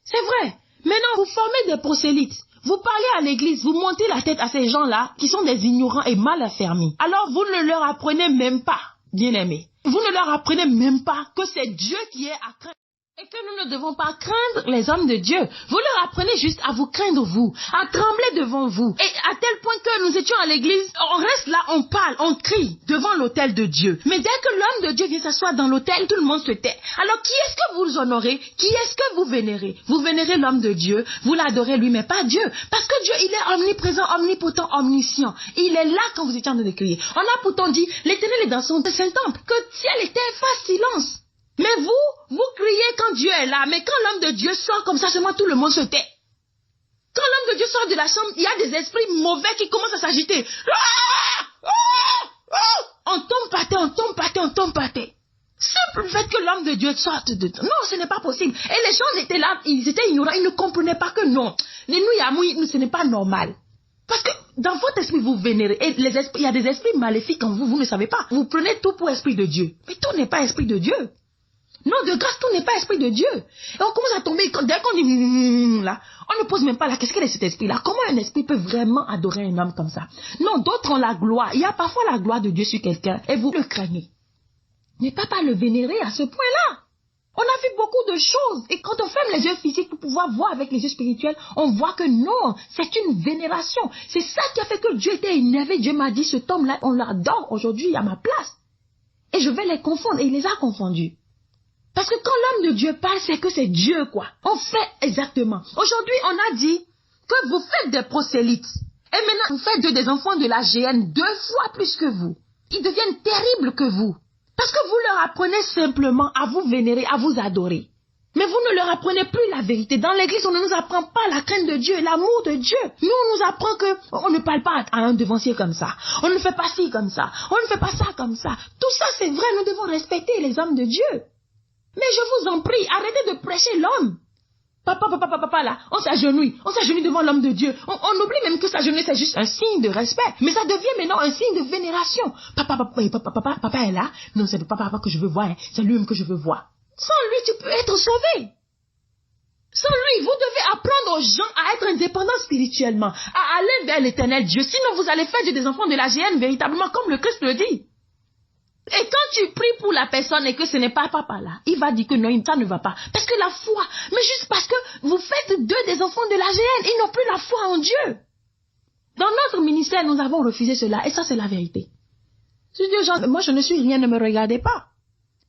C'est vrai. Maintenant, vous formez des prosélytes. Vous parlez à l'église, vous montez la tête à ces gens-là qui sont des ignorants et mal affermis. Alors vous ne leur apprenez même pas, bien-aimés. Vous ne leur apprenez même pas que c'est Dieu qui est à craindre. Et que nous ne devons pas craindre les hommes de Dieu. Vous leur apprenez juste à vous craindre vous, à trembler devant vous. Et à tel point que nous étions à l'église, on reste là, on parle, on crie devant l'autel de Dieu. Mais dès que l'homme de Dieu vient s'asseoir dans l'autel, tout le monde se tait. Alors qui est-ce que vous honorez? Qui est-ce que vous vénérez? Vous vénérez l'homme de Dieu, vous l'adorez lui, mais pas Dieu. Parce que Dieu, il est omniprésent, omnipotent, omniscient. Il est là quand vous étiez en train de crier. On a pourtant dit, l'Éternel est dans son saint temple, que ciel et terre fassent silence. Mais vous criez quand Dieu est là, mais quand l'homme de Dieu sort comme ça, seulement tout le monde se tait. Quand l'homme de Dieu sort de la chambre, il y a des esprits mauvais qui commencent à s'agiter. On tombe par terre. Simple fait que l'homme de Dieu sorte de... Non, ce n'est pas possible. Et les gens étaient là, ils étaient ignorants, ils ne comprenaient pas que non. Les nouilles, ce n'est pas normal. Parce que dans votre esprit, vous vénérez. Et il y a des esprits maléfiques en vous, vous ne savez pas. Vous prenez tout pour esprit de Dieu. Mais tout n'est pas esprit de Dieu. Non, de grâce, tout n'est pas esprit de Dieu. Et on commence à tomber, dès qu'on dit là, on ne pose même pas la question, qu'est-ce que c'est cet esprit-là? Comment un esprit peut vraiment adorer un homme comme ça? Non, d'autres ont la gloire. Il y a parfois la gloire de Dieu sur quelqu'un et vous le craignez. Mais pas le vénérer à ce point-là. On a vu beaucoup de choses. Et quand on ferme les yeux physiques pour pouvoir voir avec les yeux spirituels, on voit que non, c'est une vénération. C'est ça qui a fait que Dieu était énervé. Dieu m'a dit, cet homme-là, on l'adore aujourd'hui à ma place. Et je vais les confondre. Et il les a confondus. Parce que quand l'homme de Dieu parle, c'est que c'est Dieu, quoi. On fait exactement. Aujourd'hui, on a dit que vous faites des prosélytes. Et maintenant, vous faites des enfants de la GN 2 fois plus que vous. Ils deviennent terribles que vous. Parce que vous leur apprenez simplement à vous vénérer, à vous adorer. Mais vous ne leur apprenez plus la vérité. Dans l'église, on ne nous apprend pas la crainte de Dieu, l'amour de Dieu. Nous, on nous apprend que on ne parle pas à un devancier comme ça. On ne fait pas ci comme ça. On ne fait pas ça comme ça. Tout ça, c'est vrai. Nous devons respecter les hommes de Dieu. Mais je vous en prie, arrêtez de prêcher l'homme. Papa, là, on s'agenouille devant l'homme de Dieu. On oublie même que s'agenouiller, c'est juste un signe de respect. Mais ça devient maintenant un signe de vénération. Papa est là. Non, c'est papa que je veux voir. Hein. C'est lui-même que je veux voir. Sans lui, tu peux être sauvé. Sans lui, vous devez apprendre aux gens à être indépendants spirituellement, à aller vers l'éternel Dieu. Sinon, vous allez faire des enfants de la GN véritablement comme le Christ le dit. Et quand tu pries pour la personne et que ce n'est pas papa là, il va dire que non, ça ne va pas. Parce que la foi, mais juste parce que vous faites d'eux des enfants de la GN, ils n'ont plus la foi en Dieu. Dans notre ministère, nous avons refusé cela et ça c'est la vérité. Je dis aux gens, moi je ne suis rien, ne me regardez pas.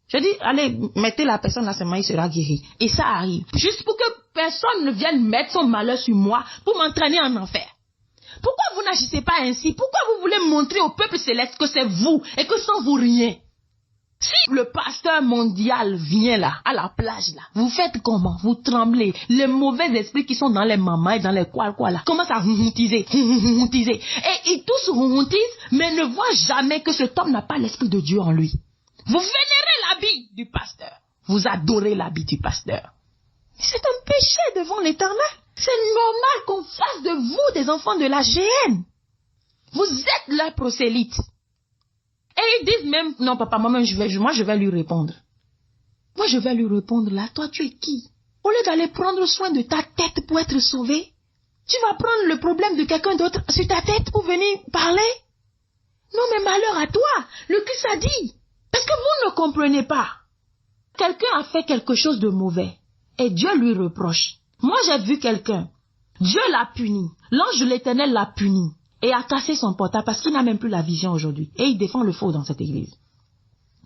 Je dis, allez, mettez la personne là, seulement il sera guéri. Et ça arrive. Juste pour que personne ne vienne mettre son malheur sur moi pour m'entraîner en enfer. Pourquoi vous n'agissez pas ainsi? Pourquoi vous voulez montrer au peuple céleste que c'est vous et que sans vous rien? Si le pasteur mondial vient là, à la plage là, vous faites comment? Vous tremblez. Les mauvais esprits qui sont dans les mamans et dans les quoi là, commencent à ronrontiser. Et ils tous ronrontisent, mais ne voient jamais que cet homme n'a pas l'esprit de Dieu en lui. Vous vénérez l'habit du pasteur. Vous adorez l'habit du pasteur. C'est un péché devant l'Éternel. C'est normal qu'on fasse de vous des enfants de la GN. Vous êtes leurs prosélytes. Et ils disent même, non papa, moi je vais lui répondre. Moi je vais lui répondre là, toi tu es qui? Au lieu d'aller prendre soin de ta tête pour être sauvé, tu vas prendre le problème de quelqu'un d'autre sur ta tête pour venir parler? Non mais malheur à toi, le Christ a dit. Parce que vous ne comprenez pas. Quelqu'un a fait quelque chose de mauvais et Dieu lui reproche. Moi, j'ai vu quelqu'un. Dieu l'a puni. L'ange de l'Éternel l'a puni et a cassé son portable parce qu'il n'a même plus la vision aujourd'hui. Et il défend le faux dans cette église.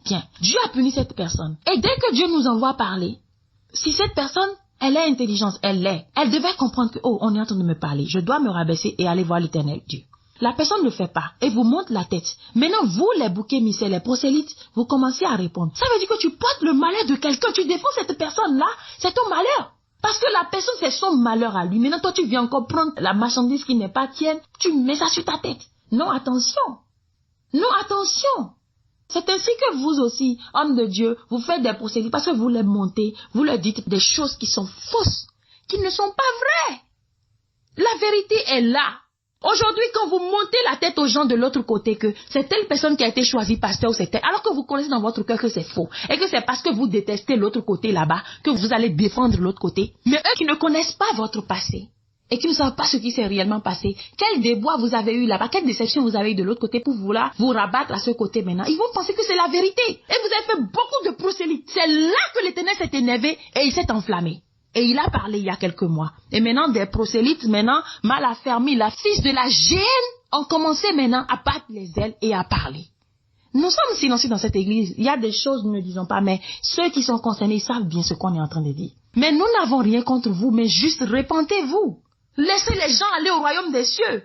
Bien, Dieu a puni cette personne. Et dès que Dieu nous envoie parler, si cette personne, elle est intelligente, elle devait comprendre que, oh, on est en train de me parler. Je dois me rabaisser et aller voir l'Éternel Dieu. La personne ne le fait pas et vous monte la tête. Maintenant, vous, les boucs émissaires, les prosélytes, vous commencez à répondre. Ça veut dire que tu portes le malheur de quelqu'un. Tu défends cette personne-là, c'est ton malheur. Parce que la personne, c'est son malheur à lui. Maintenant, toi, tu viens encore prendre la marchandise qui n'est pas tienne. Tu mets ça sur ta tête. Non, attention. Non, attention. C'est ainsi que vous aussi, hommes de Dieu, vous faites des prosélytes parce que vous les montez, vous leur dites des choses qui sont fausses, qui ne sont pas vraies. La vérité est là. Aujourd'hui, quand vous montez la tête aux gens de l'autre côté que c'est telle personne qui a été choisie pasteur ou c'est telle, alors que vous connaissez dans votre cœur que c'est faux et que c'est parce que vous détestez l'autre côté là-bas que vous allez défendre l'autre côté. Mais eux qui ne connaissent pas votre passé et qui ne savent pas ce qui s'est réellement passé, quel déboire vous avez eu là-bas, quelle déception vous avez eu de l'autre côté pour vouloir vous rabattre à ce côté maintenant, ils vont penser que c'est la vérité. Et vous avez fait beaucoup de prosélytes. C'est là que l'Éternel s'est énervé et il s'est enflammé. Et il a parlé il y a quelques mois. Et maintenant, des prosélytes, maintenant, mal affermis, la fils de la GN, ont commencé maintenant à battre les ailes et à parler. Nous sommes silencieux dans cette église. Il y a des choses que nous ne disons pas, mais ceux qui sont concernés savent bien ce qu'on est en train de dire. Mais nous n'avons rien contre vous, mais juste répentez-vous. Laissez les gens aller au royaume des cieux.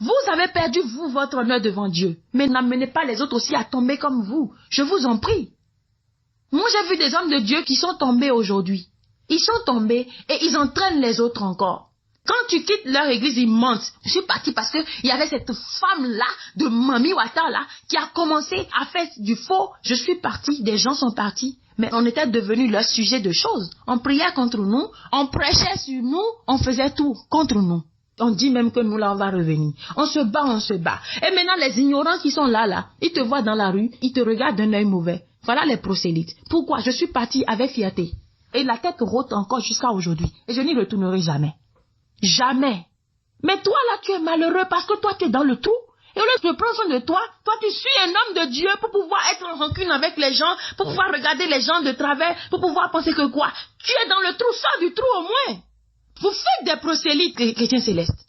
Vous avez perdu, vous, votre honneur devant Dieu. Mais n'amenez pas les autres aussi à tomber comme vous. Je vous en prie. Moi, j'ai vu des hommes de Dieu qui sont tombés aujourd'hui. Ils sont tombés et ils entraînent les autres encore. Quand tu quittes leur église, ils mentent. Je suis partie parce que il y avait cette femme-là, de Mami Wata là, qui a commencé à faire du faux. Je suis partie, des gens sont partis. Mais on était devenus leur sujet de choses. On priait contre nous, on prêchait sur nous, on faisait tout contre nous. On dit même que nous là, on va revenir. On se bat, on se bat. Et maintenant, les ignorants qui sont là, ils te voient dans la rue, ils te regardent d'un œil mauvais. Voilà les prosélytes. Pourquoi? Je suis partie avec fierté. Et la tête rôte encore jusqu'à aujourd'hui. Et je n'y retournerai jamais. Jamais. Mais toi là, tu es malheureux parce que toi, tu es dans le trou. Et au lieu de prendre soin de toi, toi tu suis un homme de Dieu pour pouvoir être en rancune avec les gens, pour pouvoir regarder les gens de travers, pour pouvoir penser que quoi? Tu es dans le trou, sors du trou au moins. Vous faites des prosélytes, chrétiens célestes.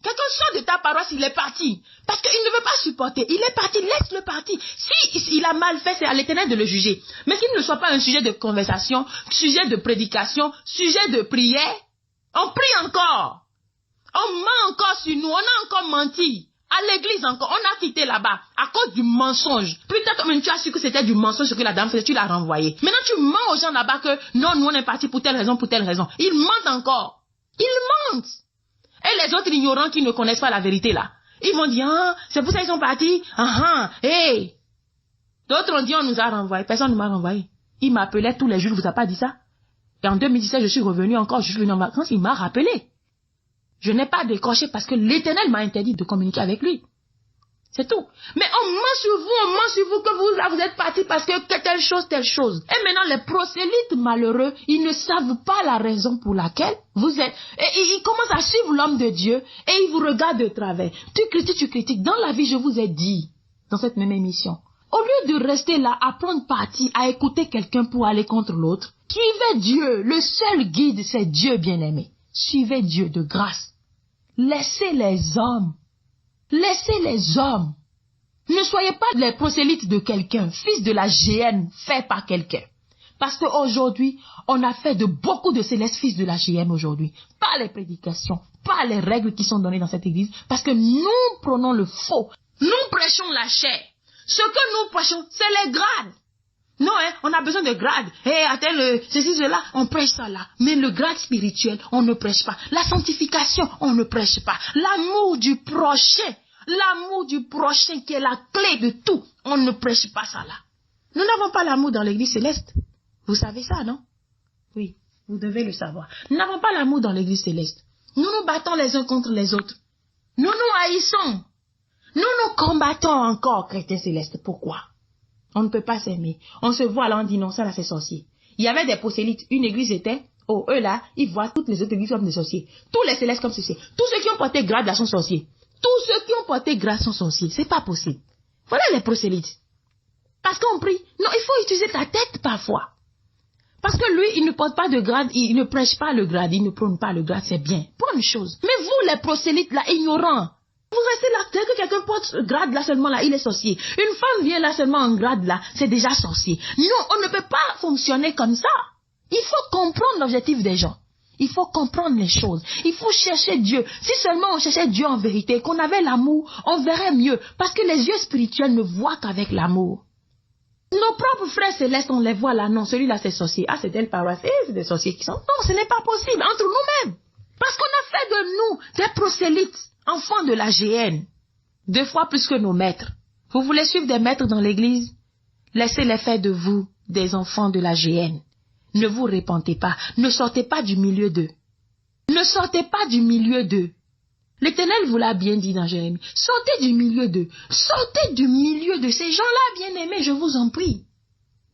Quelqu'un sort de ta paroisse, il est parti. Parce qu'il ne veut pas supporter. Il est parti, laisse-le partir. Si il a mal fait, c'est à l'Éternel de le juger. Mais qu'il ne soit pas un sujet de conversation, sujet de prédication, sujet de prière. On prie encore. On ment encore sur nous. On a encore menti. À l'église encore. On a quitté là-bas à cause du mensonge. Peut-être même tu as su que c'était du mensonge que la dame faisait. Tu l'as renvoyé. Maintenant tu mens aux gens là-bas que non, nous on est parti pour telle raison, pour telle raison. Ils mentent encore. Ils mentent. Et les autres ignorants qui ne connaissent pas la vérité là, ils vont dire, ah, c'est pour ça qu'ils sont partis. Hey. D'autres ont dit, on nous a renvoyés. Personne ne m'a renvoyé. Il m'appelait tous les jours, il ne vous a pas dit ça. Et en 2017, je suis revenu encore, je suis venu en vacances, il m'a rappelé. Je n'ai pas décroché parce que l'Éternel m'a interdit de communiquer avec lui. C'est tout. Mais on ment sur vous que vous, là, vous êtes partis parce que telle chose. Et maintenant, les prosélytes malheureux, ils ne savent pas la raison pour laquelle vous êtes. Et ils commencent à suivre l'homme de Dieu et ils vous regardent de travers. Tu critiques. Dans la vie, je vous ai dit, dans cette même émission, au lieu de rester là, à prendre parti, à écouter quelqu'un pour aller contre l'autre, suivez Dieu. Le seul guide, c'est Dieu bien-aimé. Suivez Dieu de grâce. Laissez les hommes. Laissez les hommes. Ne soyez pas les prosélytes de quelqu'un, fils de la GN, fait par quelqu'un. Parce qu'aujourd'hui, on a fait de beaucoup de célestes fils de la GN aujourd'hui. Pas les prédications, pas les règles qui sont données dans cette église. Parce que nous prenons le faux. Nous prêchons la chair. Ce que nous prêchons, c'est les grades. Non, on a besoin de grades. Attends, ceci, cela, on prêche ça là. Mais le grade spirituel, on ne prêche pas. La sanctification, on ne prêche pas. L'amour du prochain qui est la clé de tout, on ne prêche pas ça là. Nous n'avons pas l'amour dans l'église céleste. Vous savez ça, non? Oui, vous devez le savoir. Nous n'avons pas l'amour dans l'église céleste. Nous nous battons les uns contre les autres. Nous nous haïssons. Nous nous combattons encore, chrétiens célestes. Pourquoi? On ne peut pas s'aimer. On se voit là, on dit non, ça là c'est sorcier. Il y avait des prosélytes. Une église était, eux là, ils voient toutes les autres églises comme des sorciers. Tous les célestes comme ceci. Tous ceux qui ont porté grade là sont sorciers. Tous ceux qui ont porté grade sont sorciers. C'est pas possible. Voilà les prosélytes. Parce qu'on prie. Non, il faut utiliser ta tête parfois. Parce que lui, il ne porte pas de grade, il ne prêche pas le grade, il ne prône pas le grade, c'est bien. Pour une chose. Mais vous, les prosélytes là, ignorants, vous restez là, dès que quelqu'un porte grade là seulement là, il est sorcier. Une femme vient là seulement en grade là, c'est déjà sorcier. Non, on ne peut pas fonctionner comme ça. Il faut comprendre l'objectif des gens. Il faut comprendre les choses. Il faut chercher Dieu. Si seulement on cherchait Dieu en vérité, qu'on avait l'amour, on verrait mieux. Parce que les yeux spirituels ne voient qu'avec l'amour. Nos propres frères célestes, on les voit là. Non, celui-là c'est sorcier. Ah, c'est telle paroisse. C'est des sorciers qui sont... Non, ce n'est pas possible entre nous-mêmes. Parce qu'on a fait de nous des prosélytes. Enfants de la GN, 2 fois plus que nos maîtres. Vous voulez suivre des maîtres dans l'église? Laissez-les faire de vous des enfants de la GN. Ne vous répentez pas. Ne sortez pas du milieu d'eux. Ne sortez pas du milieu d'eux. L'Éternel vous l'a bien dit dans Jérémie. Sortez du milieu d'eux. Sortez du milieu de ces gens-là, bien-aimés, je vous en prie.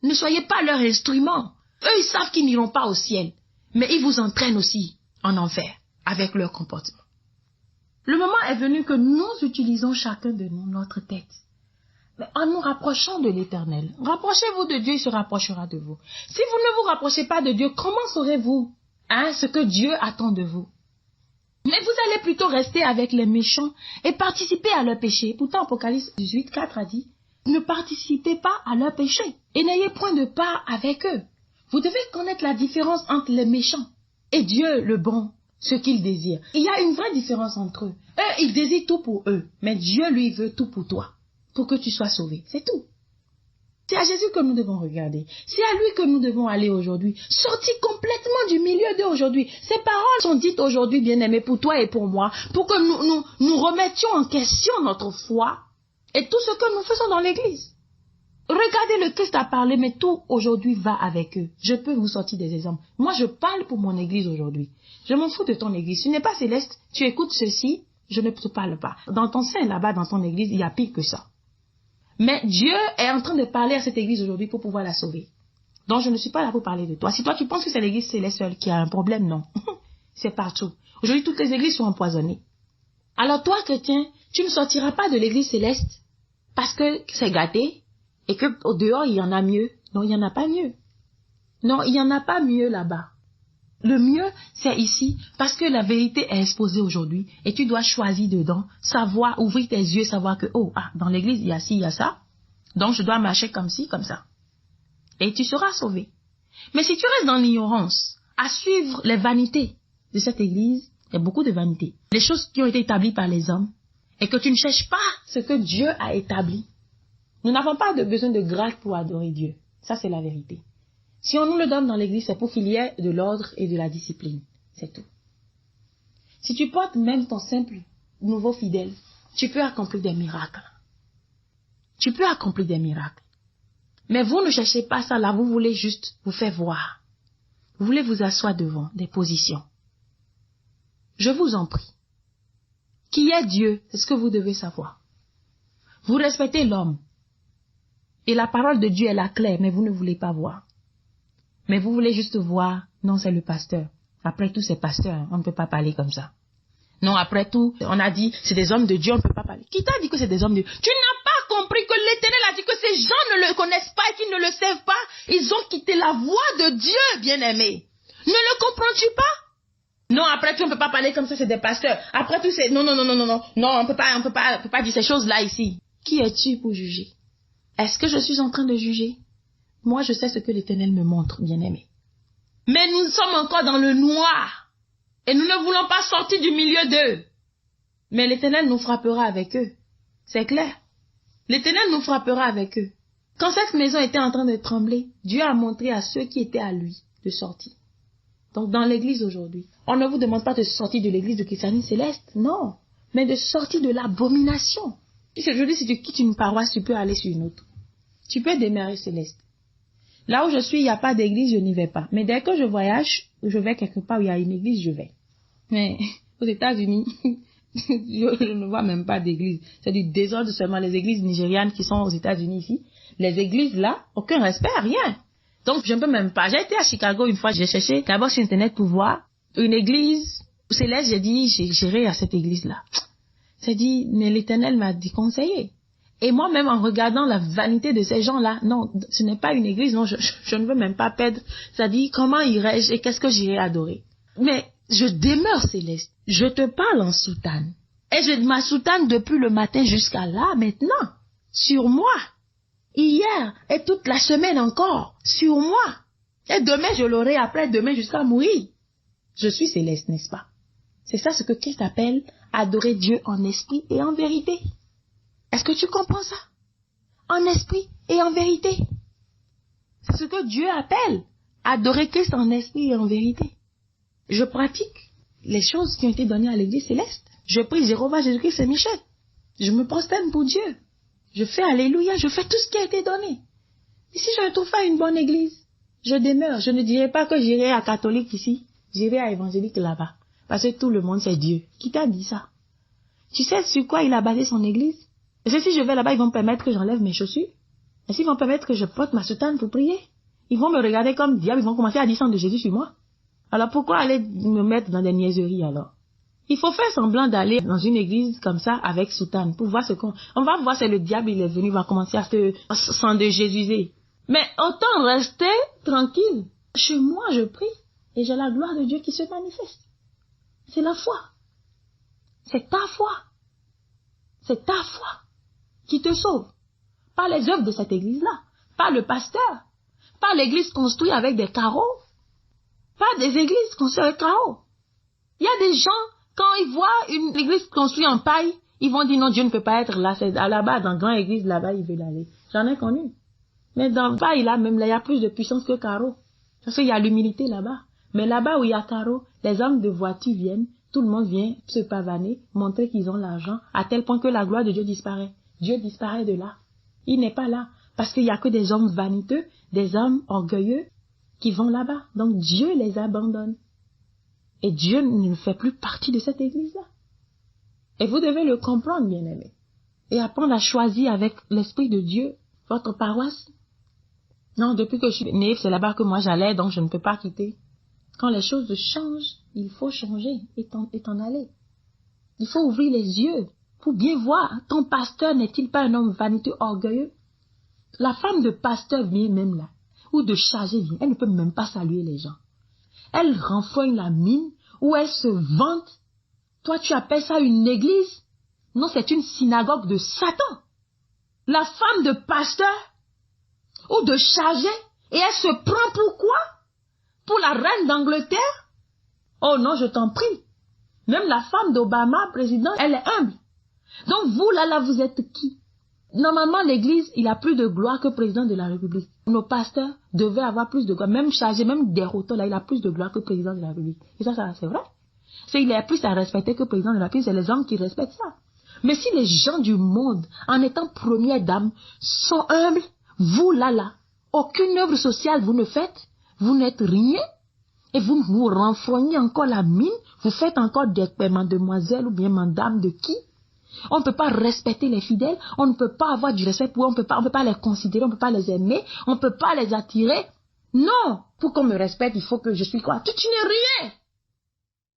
Ne soyez pas leur instrument. Eux, ils savent qu'ils n'iront pas au ciel. Mais ils vous entraînent aussi en enfer avec leur comportement. Le moment est venu que nous utilisons chacun de nous notre tête. Mais en nous rapprochant de l'Éternel, rapprochez-vous de Dieu, il se rapprochera de vous. Si vous ne vous rapprochez pas de Dieu, comment saurez-vous ce que Dieu attend de vous? Mais vous allez plutôt rester avec les méchants et participer à leur péché. Pourtant, Apocalypse 18, 4 a dit, ne participez pas à leur péché et n'ayez point de part avec eux. Vous devez connaître la différence entre les méchants et Dieu le bon. Ce qu'ils désirent. Il y a une vraie différence entre eux. Eux, ils désirent tout pour eux. Mais Dieu, lui, veut tout pour toi. Pour que tu sois sauvé. C'est tout. C'est à Jésus que nous devons regarder. C'est à lui que nous devons aller aujourd'hui. Sortis complètement du milieu d'eux aujourd'hui. Ces paroles sont dites aujourd'hui, bien-aimés, pour toi et pour moi. Pour que nous remettions en question notre foi. Et tout ce que nous faisons dans l'église. Regardez, le Christ a parlé, mais tout aujourd'hui va avec eux. Je peux vous sortir des exemples. Moi, je parle pour mon église aujourd'hui. Je m'en fous de ton église. Tu n'es pas céleste. Tu écoutes ceci, je ne te parle pas. Dans ton sein, là-bas, dans ton église, il y a pire que ça. Mais Dieu est en train de parler à cette église aujourd'hui pour pouvoir la sauver. Donc, je ne suis pas là pour parler de toi. Si toi, tu penses que c'est l'église céleste seule qui a un problème, non. C'est partout. Aujourd'hui, toutes les églises sont empoisonnées. Alors toi, chrétien, tu ne sortiras pas de l'église céleste parce que c'est gâté et que au dehors, il y en a mieux. Non, il n'y en a pas mieux. Non, il n'y en a pas mieux là-bas. Le mieux, c'est ici, parce que la vérité est exposée aujourd'hui et tu dois choisir dedans, savoir, ouvrir tes yeux, savoir que, dans l'église, il y a ci, il y a ça. Donc, je dois marcher comme ci, comme ça. Et tu seras sauvé. Mais si tu restes dans l'ignorance, à suivre les vanités de cette église, il y a beaucoup de vanités. Les choses qui ont été établies par les hommes, et que tu ne cherches pas ce que Dieu a établi. Nous n'avons pas besoin de grâce pour adorer Dieu. Ça, c'est la vérité. Si on nous le donne dans l'église, c'est pour qu'il y ait de l'ordre et de la discipline. C'est tout. Si tu portes même ton simple nouveau fidèle, tu peux accomplir des miracles. Tu peux accomplir des miracles. Mais vous ne cherchez pas ça là, vous voulez juste vous faire voir. Vous voulez vous asseoir devant des positions. Je vous en prie. Qui est Dieu, c'est ce que vous devez savoir. Vous respectez l'homme. Et la parole de Dieu est la claire, mais vous ne voulez pas voir. Mais vous voulez juste voir, non, c'est le pasteur. Après tout, c'est pasteur, on ne peut pas parler comme ça. Non, après tout, on a dit, c'est des hommes de Dieu, on ne peut pas parler. Qui t'a dit que c'est des hommes de Dieu? Tu n'as pas compris que l'Éternel a dit que ces gens ne le connaissent pas et qu'ils ne le savent pas. Ils ont quitté la voie de Dieu, bien-aimé. Ne le comprends-tu pas? Non, après tout, on ne peut pas parler comme ça, c'est des pasteurs. Après tout, c'est... Non, on peut pas dire ces choses-là ici. Qui es-tu pour juger? Est-ce que je suis en train de juger? Moi, je sais ce que l'Éternel me montre, bien-aimé. Mais nous sommes encore dans le noir. Et nous ne voulons pas sortir du milieu d'eux. Mais l'Éternel nous frappera avec eux. C'est clair. L'Éternel nous frappera avec eux. Quand cette maison était en train de trembler, Dieu a montré à ceux qui étaient à lui de sortir. Donc dans l'église aujourd'hui, on ne vous demande pas de sortir de l'église de christianisme céleste, non. Mais de sortir de l'abomination. Aujourd'hui, si tu quittes une paroisse, tu peux aller sur une autre. Tu peux demeurer céleste. Là où je suis, il n'y a pas d'église, je n'y vais pas. Mais dès que je voyage, je vais quelque part où il y a une église, je vais. Mais aux États-Unis, je ne vois même pas d'église. C'est du désordre seulement. Les églises nigérianes qui sont aux États-Unis ici, les églises là, aucun respect, rien. Donc je ne peux même pas. J'ai été à Chicago une fois, j'ai cherché d'abord sur Internet pour voir une église céleste. J'ai dit, j'irai à cette église-là. J'ai dit, mais l'Éternel m'a déconseillé. Et moi-même, en regardant la vanité de ces gens-là, non, ce n'est pas une église, non, je ne veux même pas perdre. Ça dit, comment irai-je et qu'est-ce que j'irai adorer? Mais je demeure céleste. Je te parle en soutane. Et je ma soutane depuis le matin jusqu'à là, maintenant. Sur moi. Hier et toute la semaine encore. Sur moi. Et demain, je l'aurai après demain jusqu'à mourir. Je suis céleste, n'est-ce pas? C'est ça ce que Christ appelle adorer Dieu en esprit et en vérité. Est-ce que tu comprends ça? En esprit et en vérité. C'est ce que Dieu appelle adorer Christ en esprit et en vérité. Je pratique les choses qui ont été données à l'église céleste. Je prie Jéhovah, Jésus-Christ et Michel. Je me prosterne pour Dieu. Je fais Alléluia, je fais tout ce qui a été donné. Et si je ne trouve pas une bonne église, je demeure. Je ne dirai pas que j'irai à catholique ici. J'irai à évangélique là-bas. Parce que tout le monde c'est Dieu. Qui t'a dit ça? Tu sais sur quoi il a basé son église? Est-ce que si je vais là-bas, ils vont me permettre que j'enlève mes chaussures? Est-ce qu'ils vont permettre que je porte ma soutane pour prier? Ils vont me regarder comme diable, ils vont commencer à descendre de Jésus sur moi. Alors pourquoi aller me mettre dans des niaiseries alors? Il faut faire semblant d'aller dans une église comme ça avec soutane pour voir ce qu'on... On va voir c'est le diable, il est venu, il va commencer à s'en de Jésuser. Mais autant rester tranquille. Chez moi, je prie et j'ai la gloire de Dieu qui se manifeste. C'est la foi. C'est ta foi. C'est ta foi qui te sauve. Pas les œuvres de cette église-là. Pas le pasteur. Pas l'église construite avec des carreaux. Pas des églises construites avec carreaux. Il y a des gens, quand ils voient une église construite en paille, ils vont dire non, Dieu ne peut pas être là. C'est là-bas, dans grande église, là-bas, ils veulent aller. J'en ai connu. Mais dans paille, là, même là, il y a plus de puissance que carreau. Parce qu'il y a l'humilité là-bas. Mais là-bas où il y a carreau, les hommes de voiture viennent, tout le monde vient se pavaner, montrer qu'ils ont l'argent, à tel point que la gloire de Dieu disparaît. Dieu disparaît de là. Il n'est pas là. Parce qu'il n'y a que des hommes vaniteux, des hommes orgueilleux qui vont là-bas. Donc Dieu les abandonne. Et Dieu ne fait plus partie de cette église-là. Et vous devez le comprendre, bien-aimés. Et apprendre à choisir avec l'Esprit de Dieu votre paroisse. Non, depuis que je suis née, c'est là-bas que moi j'allais, donc je ne peux pas quitter. Quand les choses changent, il faut changer et t'en aller. Il faut ouvrir les yeux pour bien voir. Ton pasteur n'est-il pas un homme vaniteux, orgueilleux? La femme de pasteur vient même là, ou de chargé vient, elle ne peut même pas saluer les gens. Elle renfrogne la mine, ou elle se vante. Toi, tu appelles ça une église? Non, c'est une synagogue de Satan. La femme de pasteur, ou de chargé, et elle se prend pour quoi? Pour la reine d'Angleterre? Oh non, je t'en prie. Même la femme d'Obama, président, elle est humble. Donc vous, là, vous êtes qui? Normalement, l'église, il a plus de gloire que le président de la République. Nos pasteurs devaient avoir plus de gloire. Même chargé, même Déroto, là, il a plus de gloire que le président de la République. Et ça c'est vrai. Il est plus à respecter que le président de la République. C'est les hommes qui respectent ça. Mais si les gens du monde, en étant première dame, sont humbles, vous, là, aucune œuvre sociale vous ne faites, vous n'êtes rien. Et vous vous renfrognez encore la mine, vous faites encore des mademoiselles ou bien madame de qui? On ne peut pas respecter les fidèles, on ne peut pas avoir du respect pour eux, on ne peut pas les considérer, on ne peut pas les aimer, on ne peut pas les attirer. Non, pour qu'on me respecte, il faut que je suis quoi? Tu n'es rien.